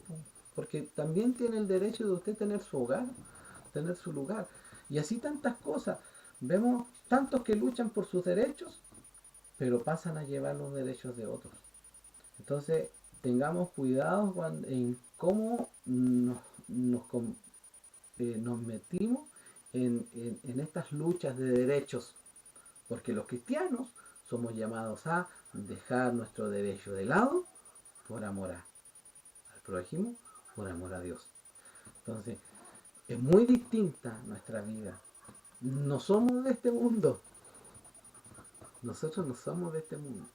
Speaker 2: porque también tiene el derecho de usted tener su hogar, tener su lugar. Y así tantas cosas. Vemos tantos que luchan por sus derechos, pero pasan a llevar los derechos de otros. Entonces, tengamos cuidado en cómo nos metimos en estas luchas de derechos, porque los cristianos somos llamados a dejar nuestro derecho de lado por amor al prójimo, por amor a Dios. Entonces, es muy distinta nuestra vida. No somos de este mundo. Nosotros no somos de este mundo.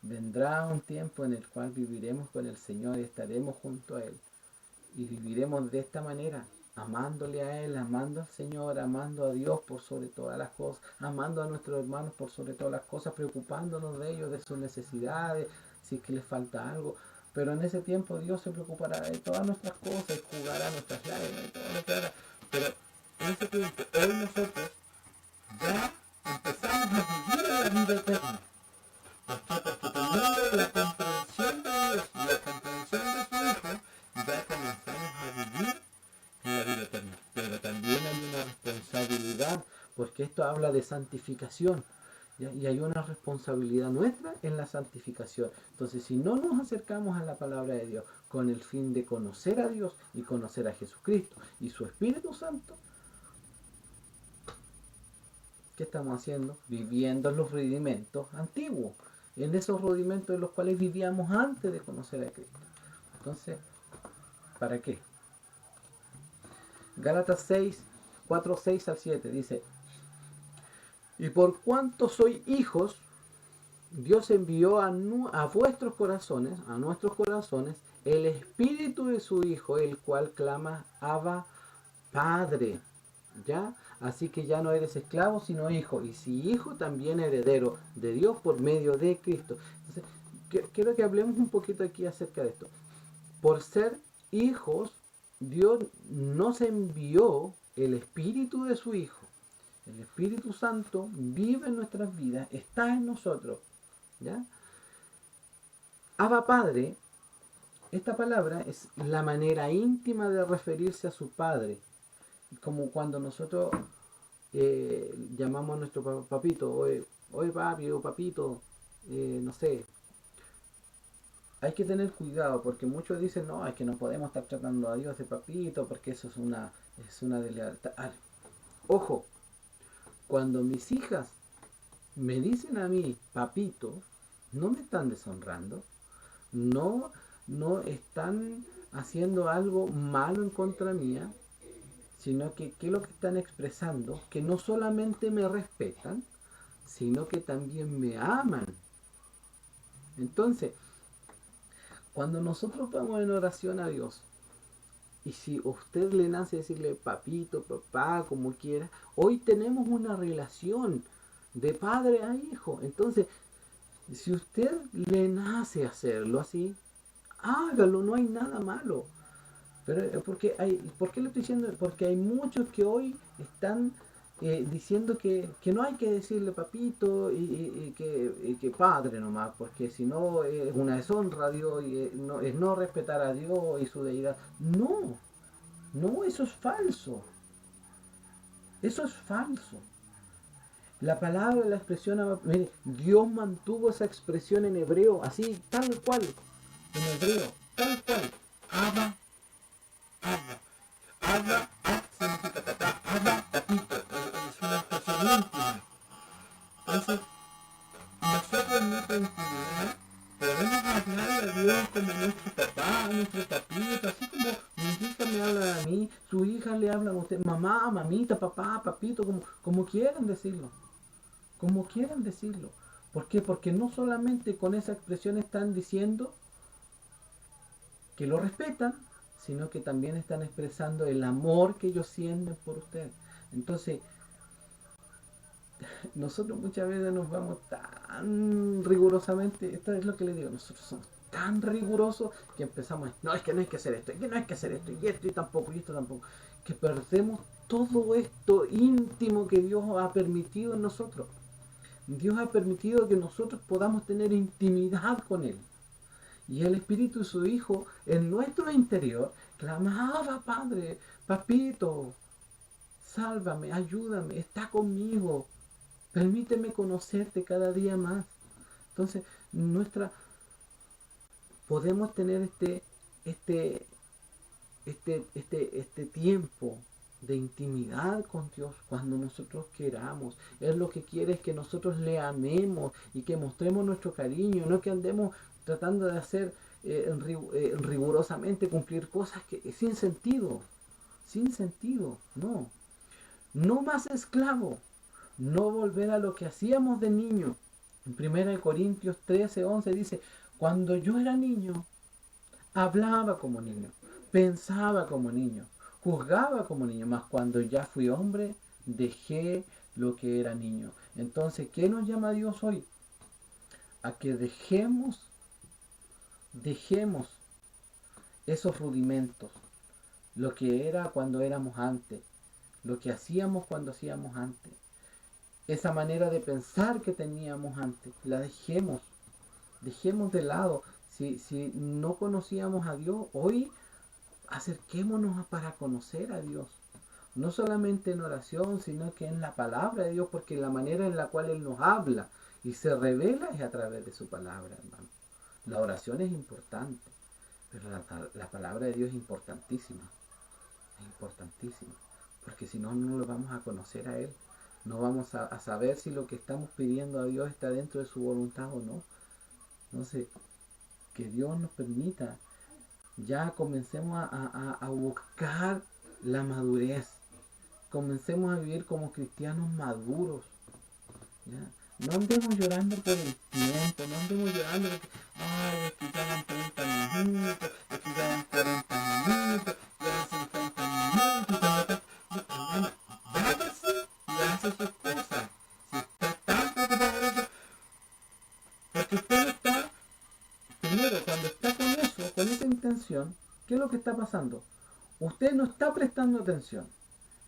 Speaker 2: Vendrá un tiempo en el cual viviremos con el Señor y estaremos junto a Él. Y viviremos de esta manera, amándole a Él, amando al Señor, amando a Dios por sobre todas las cosas, amando a nuestros hermanos por sobre todas las cosas, preocupándonos de ellos, de sus necesidades, si es que les falta algo. Pero en ese tiempo Dios se preocupará de todas nuestras cosas, jugará nuestras lágrimas y todo lo que hará.
Speaker 1: Pero en ese punto, hoy nosotros ya empezamos a vivir la vida eterna. ¿Por qué? Porque teniendo la comprensión de Dios y la comprensión de su Hijo, ya comenzamos a vivir en la vida eterna.
Speaker 2: Pero también hay una responsabilidad, porque esto habla de santificación. ¿Ya? Y hay una responsabilidad nuestra en la santificación. Entonces, si no nos acercamos a la palabra de Dios con el fin de conocer a Dios y conocer a Jesucristo y su Espíritu Santo, ¿qué estamos haciendo? Viviendo en los rudimentos antiguos, en esos rudimentos en los cuales vivíamos antes de conocer a Cristo. Entonces, ¿para qué? Gálatas 6, 4, 6 al 7 dice: y por cuanto sois hijos, Dios envió a vuestros corazones, a nuestros corazones, el Espíritu de su Hijo, el cual clama: Abba, Padre. ¿Ya? Así que ya no eres esclavo, sino hijo. Y si hijo, también heredero de Dios por medio de Cristo. Entonces, quiero que hablemos un poquito aquí acerca de esto. Por ser hijos, Dios nos envió el Espíritu de su Hijo. El Espíritu Santo vive en nuestras vidas, está en nosotros. ¿Ya? Abba Padre, esta palabra es la manera íntima de referirse a su Padre. Como cuando nosotros llamamos a nuestro papito, oye papi o papito, no sé. Hay que tener cuidado porque muchos dicen, no, es que no podemos estar tratando a Dios de papito porque eso es una deslealtad. Ojo, cuando mis hijas me dicen a mí papito, no me están deshonrando, no están haciendo algo malo en contra mía, sino que ¿qué es lo que están expresando? Que no solamente me respetan, sino que también me aman. Entonces, cuando nosotros vamos en oración a Dios, y si a usted le nace decirle papito, papá, como quiera, hoy tenemos una relación de padre a hijo. Entonces, si usted le nace hacerlo así, hágalo, no hay nada malo. Pero ¿por qué le estoy diciendo? Porque hay muchos que hoy están diciendo que no hay que decirle papito y que padre nomás, porque si no es una deshonra a Dios y es no respetar a Dios y su deidad. No, no, eso es falso. Eso es falso. La palabra, la expresión, mire, Dios mantuvo esa expresión en hebreo, así, tal cual, en hebreo, tal cual.
Speaker 1: Abba, Abba. Abba, significa papá. Abba, papito. Es una expresión íntima. Entonces, nosotros en nuestra intimidad podemos hablar a Dios como nuestro papá, nuestro papito, así como
Speaker 2: Mi hija me habla a mí, su hija le habla a usted, mamá, mamita, papá, papito, como quieran decirlo. Como quieran decirlo. ¿Por qué? Porque no solamente con esa expresión están diciendo que lo respetan, sino que también están expresando el amor que ellos sienten por usted. Entonces, nosotros muchas veces nos vamos tan rigurosamente, esto es lo que le digo, nosotros somos tan rigurosos que empezamos, no, es que no hay que hacer esto, es que no hay que hacer esto, y esto y tampoco, y esto tampoco, que perdemos todo esto íntimo que Dios ha permitido en nosotros. Dios ha permitido que nosotros podamos tener intimidad con Él. Y el Espíritu de su Hijo en nuestro interior clamaba: Padre, papito, sálvame, ayúdame, está conmigo, permíteme conocerte cada día más. Entonces, podemos tener este tiempo de intimidad con Dios cuando nosotros queramos. Él lo que quiere es que nosotros le amemos y que mostremos nuestro cariño, no que andemos tratando de hacer rigurosamente cumplir cosas que sin sentido, no. No más esclavo, no volver a lo que hacíamos de niño. En 1 Corintios 13, 11 dice: cuando yo era niño, hablaba como niño, pensaba como niño, juzgaba como niño, mas cuando ya fui hombre, dejé lo que era niño. Entonces, ¿qué nos llama Dios hoy? A que dejemos Dejemos esos rudimentos, lo que era cuando éramos antes, lo que hacíamos cuando hacíamos antes, esa manera de pensar que teníamos antes, la dejemos de lado. Si no conocíamos a Dios, hoy acerquémonos para conocer a Dios. No solamente en oración, sino que en la palabra de Dios, porque la manera en la cual Él nos habla y se revela es a través de su palabra, hermano. La oración es importante, pero la palabra de Dios es importantísima, porque si no, no lo vamos a conocer a Él. No vamos a saber si lo que estamos pidiendo a Dios está dentro de su voluntad o no. Entonces, que Dios nos permita, ya comencemos a buscar la madurez. Comencemos a vivir como cristianos maduros. ¿Ya? No andemos llorando por el tiempo, no andemos llorando porque, ay, es que ya van 30 minutos, es que ya van 40 minutos, ya hacen 30 minutos, hermano, váyase y hace sus cosas. Si está tan preocupado por eso, porque usted no está, primero, cuando está con eso, con esa intención, ¿qué es lo que está pasando? Usted no está prestando atención.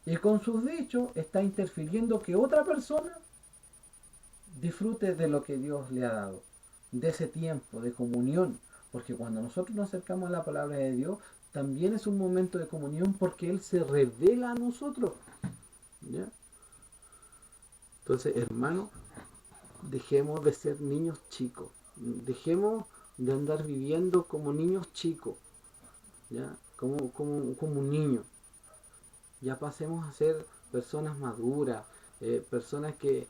Speaker 2: Y con sus dichos está interfiriendo que otra persona disfrute de lo que Dios le ha dado, de ese tiempo de comunión, porque cuando nosotros nos acercamos a la palabra de Dios, también es un momento de comunión porque Él se revela a nosotros. ¿Ya? Entonces, hermano, dejemos de ser niños chicos, dejemos de andar viviendo como niños chicos, ¿ya? Como un niño. Ya pasemos a ser personas maduras, personas que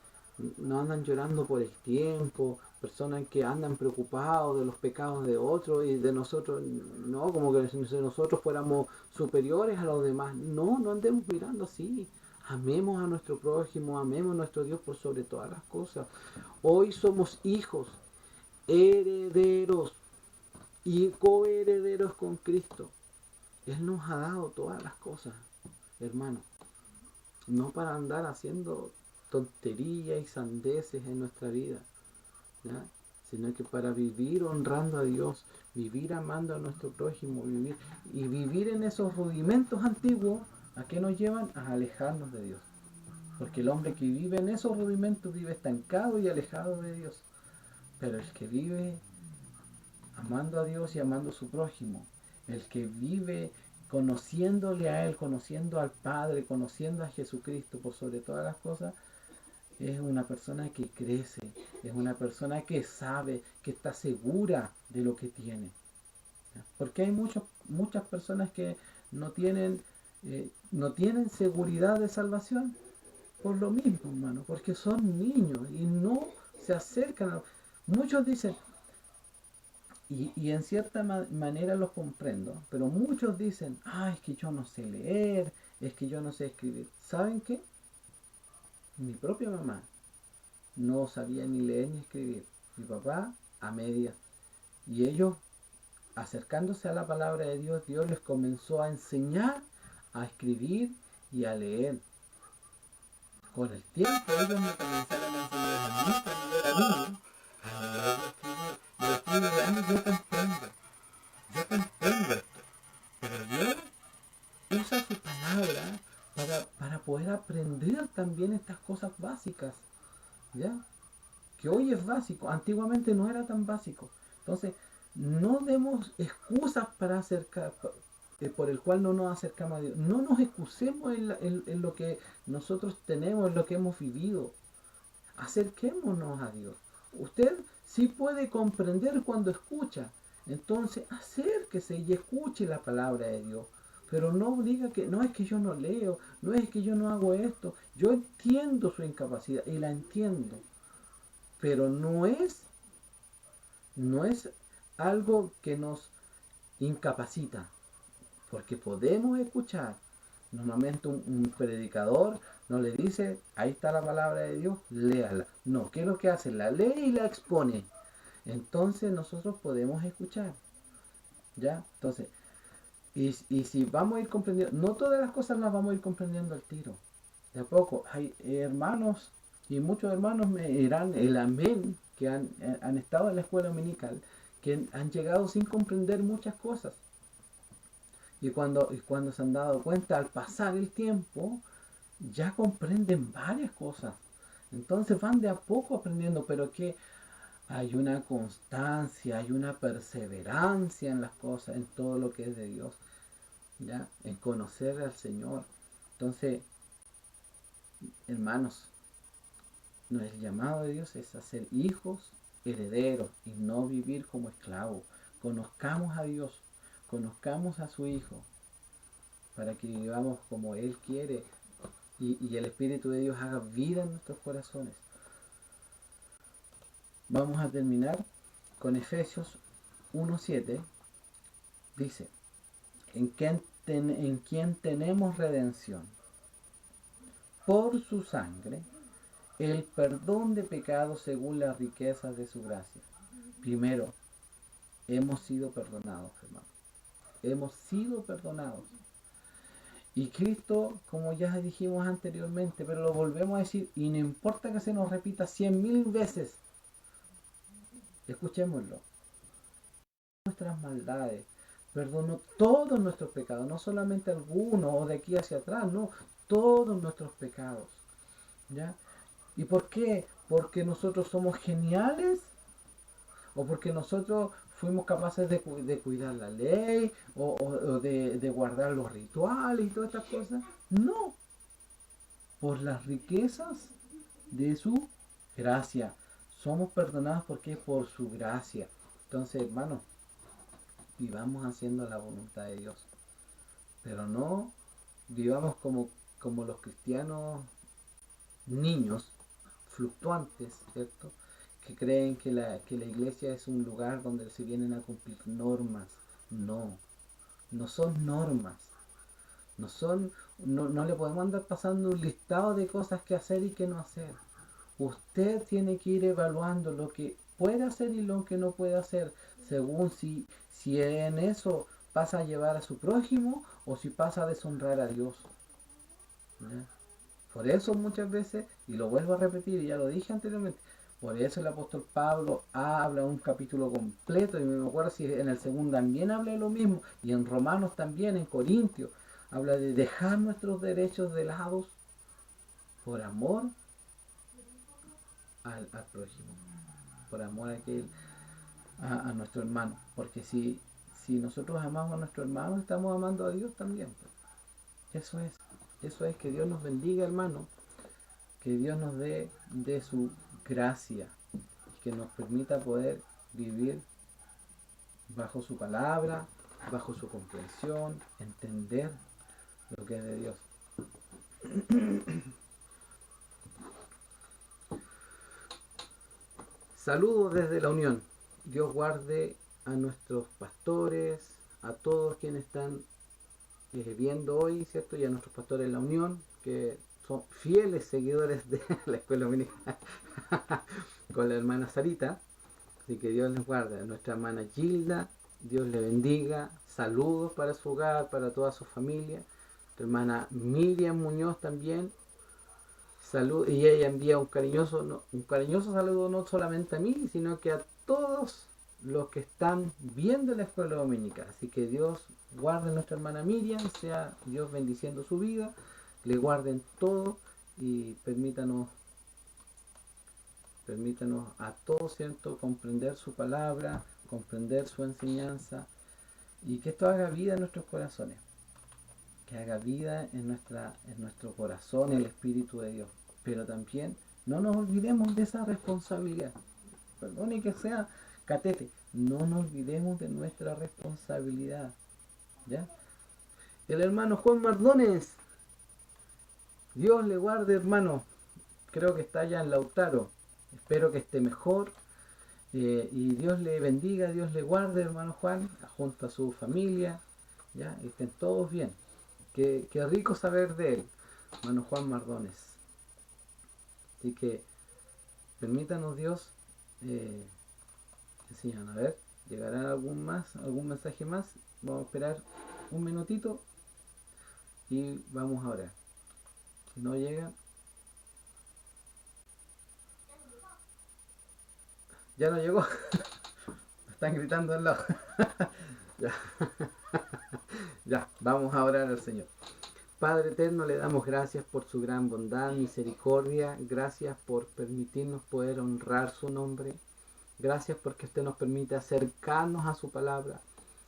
Speaker 2: no andan llorando por el tiempo, personas que andan preocupados de los pecados de otros y de nosotros, no, como que si nosotros fuéramos superiores a los demás. No, no andemos mirando así. Amemos a nuestro prójimo, amemos a nuestro Dios por sobre todas las cosas. Hoy somos hijos, herederos y coherederos con Cristo. Él nos ha dado todas las cosas, hermano. No para andar haciendo tonterías y sandeces en nuestra vida, ¿ya? Sino que para vivir honrando a Dios, vivir amando a nuestro prójimo, vivir en esos rudimentos antiguos, ¿a qué nos llevan? A alejarnos de Dios. Porque el hombre que vive en esos rudimentos vive estancado y alejado de Dios. Pero el que vive amando a Dios y amando a su prójimo, el que vive conociéndole a Él, conociendo al Padre, conociendo a Jesucristo por sobre todas las cosas, es una persona que crece, es una persona que sabe, que está segura de lo que tiene. ¿Ya? Porque hay muchas personas que no tienen seguridad de salvación por lo mismo, hermano, porque son niños y no se acercan. Muchos dicen, y en cierta manera los comprendo, pero muchos dicen, es que yo no sé leer, es que yo no sé escribir. ¿Saben qué? Mi propia mamá no sabía ni leer ni escribir. Mi papá a medias. Y ellos, acercándose a la palabra de Dios, Dios les comenzó a enseñar a escribir y a leer. Con el tiempo ellos me comenzaron a enseñar a mí cuando yo era niño a leer y escribir. Y a los 15 años yo comprendo esto. Pero Dios usa su palabra para poder aprender también estas cosas básicas. ¿Ya? Que hoy es básico, antiguamente no era tan básico. Entonces, no demos excusas para acercar, por el cual no nos acercamos a Dios. No nos excusemos en lo que nosotros tenemos, en lo que hemos vivido. Acerquémonos a Dios. Usted sí puede comprender cuando escucha. Entonces, acérquese y escuche la palabra de Dios. Pero no diga que no es que yo no leo, no es que yo no hago esto. Yo entiendo su incapacidad y la entiendo. Pero no es algo que nos incapacita, porque podemos escuchar. Normalmente un predicador no le dice, ahí está la palabra de Dios, léala. No, ¿qué es lo que hace? La lee y la expone. Entonces nosotros podemos escuchar. ¿Ya? Entonces, y si vamos a ir comprendiendo, no todas las cosas las vamos a ir comprendiendo al tiro. De a poco, hay hermanos, y muchos hermanos me dirán el amén, que han estado en la escuela dominical, que han llegado sin comprender muchas cosas. Y cuando se han dado cuenta, al pasar el tiempo, ya comprenden varias cosas. Entonces van de a poco aprendiendo, pero que hay una constancia, hay una perseverancia en las cosas, en todo lo que es de Dios, ¿ya? En conocer al Señor. Entonces, hermanos, el llamado de Dios es a ser hijos, herederos, y no vivir como esclavos. Conozcamos a Dios, conozcamos a su Hijo, para que vivamos como Él quiere y el Espíritu de Dios haga vida en nuestros corazones. Vamos a terminar con Efesios 1:7. Dice, en quien tenemos redención, por su sangre, el perdón de pecados según las riquezas de su gracia. Primero, hemos sido perdonados, hermanos. Hemos sido perdonados. Y Cristo, como ya dijimos anteriormente, pero lo volvemos a decir, y no importa que se nos repita 100.000 veces, escuchémoslo. Nuestras maldades, perdonó todos nuestros pecados, no solamente algunos o de aquí hacia atrás, no, todos nuestros pecados. ¿Ya? ¿Y por qué? ¿Porque nosotros somos geniales? ¿O porque nosotros fuimos capaces de cuidar la ley? ¿O de guardar los rituales y todas estas cosas? No, por las riquezas de su gracia. Somos perdonados porque es por su gracia. Entonces, hermanos, vivamos haciendo la voluntad de Dios. Pero no vivamos como los cristianos niños fluctuantes, ¿cierto? Que creen que la iglesia es un lugar donde se vienen a cumplir normas. No, no son normas. No le podemos andar pasando un listado de cosas que hacer y que no hacer. Usted tiene que ir evaluando lo que puede hacer y lo que no puede hacer, según si en eso pasa a llevar a su prójimo o si pasa a deshonrar a Dios. ¿Ya? Por eso muchas veces, y lo vuelvo a repetir, y ya lo dije anteriormente, por eso el apóstol Pablo habla un capítulo completo, y me acuerdo si en el segundo también habla de lo mismo, y en Romanos también, en Corintios, habla de dejar nuestros derechos de lado por amor al prójimo, por amor a nuestro hermano, porque si nosotros amamos a nuestro hermano, estamos amando a Dios también. Eso es que Dios nos bendiga, hermano, que Dios nos dé su gracia, que nos permita poder vivir bajo su palabra, bajo su comprensión, entender lo que es de Dios. Saludos desde la Unión. Dios guarde a nuestros pastores, a todos quienes están viendo hoy, ¿cierto? Y a nuestros pastores en la Unión, que son fieles seguidores de la escuela dominical con la hermana Sarita. Así que Dios les guarde. A nuestra hermana Gilda, Dios le bendiga. Saludos para su hogar, para toda su familia. Tu hermana Miriam Muñoz también. Salud, y ella envía un cariñoso saludo no solamente a mí, sino que a todos los que están viendo la escuela dominical. Así que Dios guarde a nuestra hermana Miriam, sea Dios bendiciendo su vida, le guarden todo y permítanos a todos, ¿cierto?, comprender su palabra, comprender su enseñanza y que esto haga vida en nuestros corazones, que haga vida en nuestro corazón el Espíritu de Dios. Pero también no nos olvidemos de esa responsabilidad. Perdone que sea catete, no nos olvidemos de nuestra responsabilidad. ¿Ya? El hermano Juan Mardones, Dios le guarde, hermano. Creo que está allá en Lautaro. Espero que esté mejor. Y Dios le bendiga, Dios le guarde, hermano Juan, junto a su familia. ¿Ya? Y estén todos bien. Qué rico saber de él, hermano Juan Mardones. Así que permítanos Dios enseñar. A ver, ¿llegará algún mensaje más? Vamos a esperar un minutito y vamos a orar. Si no llega, ya no llegó. están gritando al lado. Ya. Ya, vamos a orar al Señor. Padre eterno, le damos gracias por su gran bondad, misericordia. Gracias por permitirnos poder honrar su nombre. Gracias porque usted nos permite acercarnos a su palabra.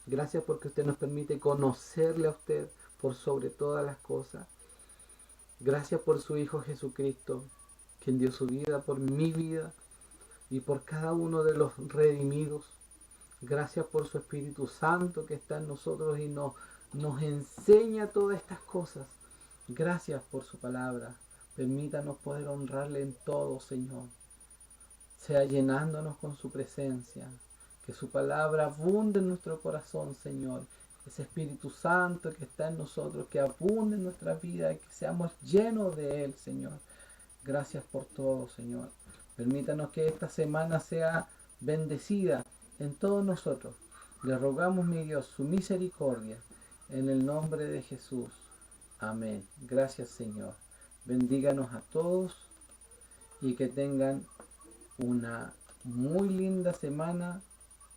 Speaker 2: Gracias porque usted nos permite conocerle a usted por sobre todas las cosas. Gracias por su Hijo Jesucristo, quien dio su vida por mi vida y por cada uno de los redimidos. Gracias por su Espíritu Santo que está en nosotros y nos enseña todas estas cosas. Gracias por su palabra. Permítanos poder honrarle en todo, Señor. Sea llenándonos con su presencia. Que su palabra abunde en nuestro corazón, Señor. Ese Espíritu Santo que está en nosotros, que abunde en nuestra vida, que seamos llenos de Él, Señor. Gracias por todo, Señor. Permítanos que esta semana sea bendecida en todos nosotros. Le rogamos, mi Dios, su misericordia, en el nombre de Jesús. Amén. Gracias, Señor. Bendíganos a todos y que tengan una muy linda semana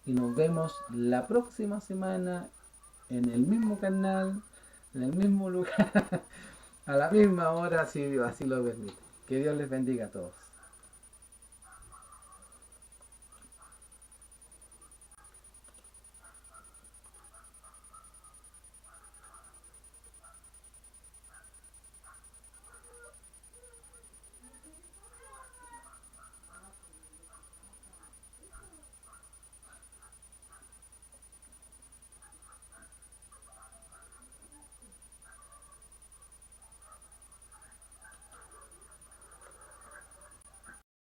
Speaker 2: y nos vemos la próxima semana en el mismo canal, en el mismo lugar, a la misma hora, si Dios así lo permite. Que Dios les bendiga a todos.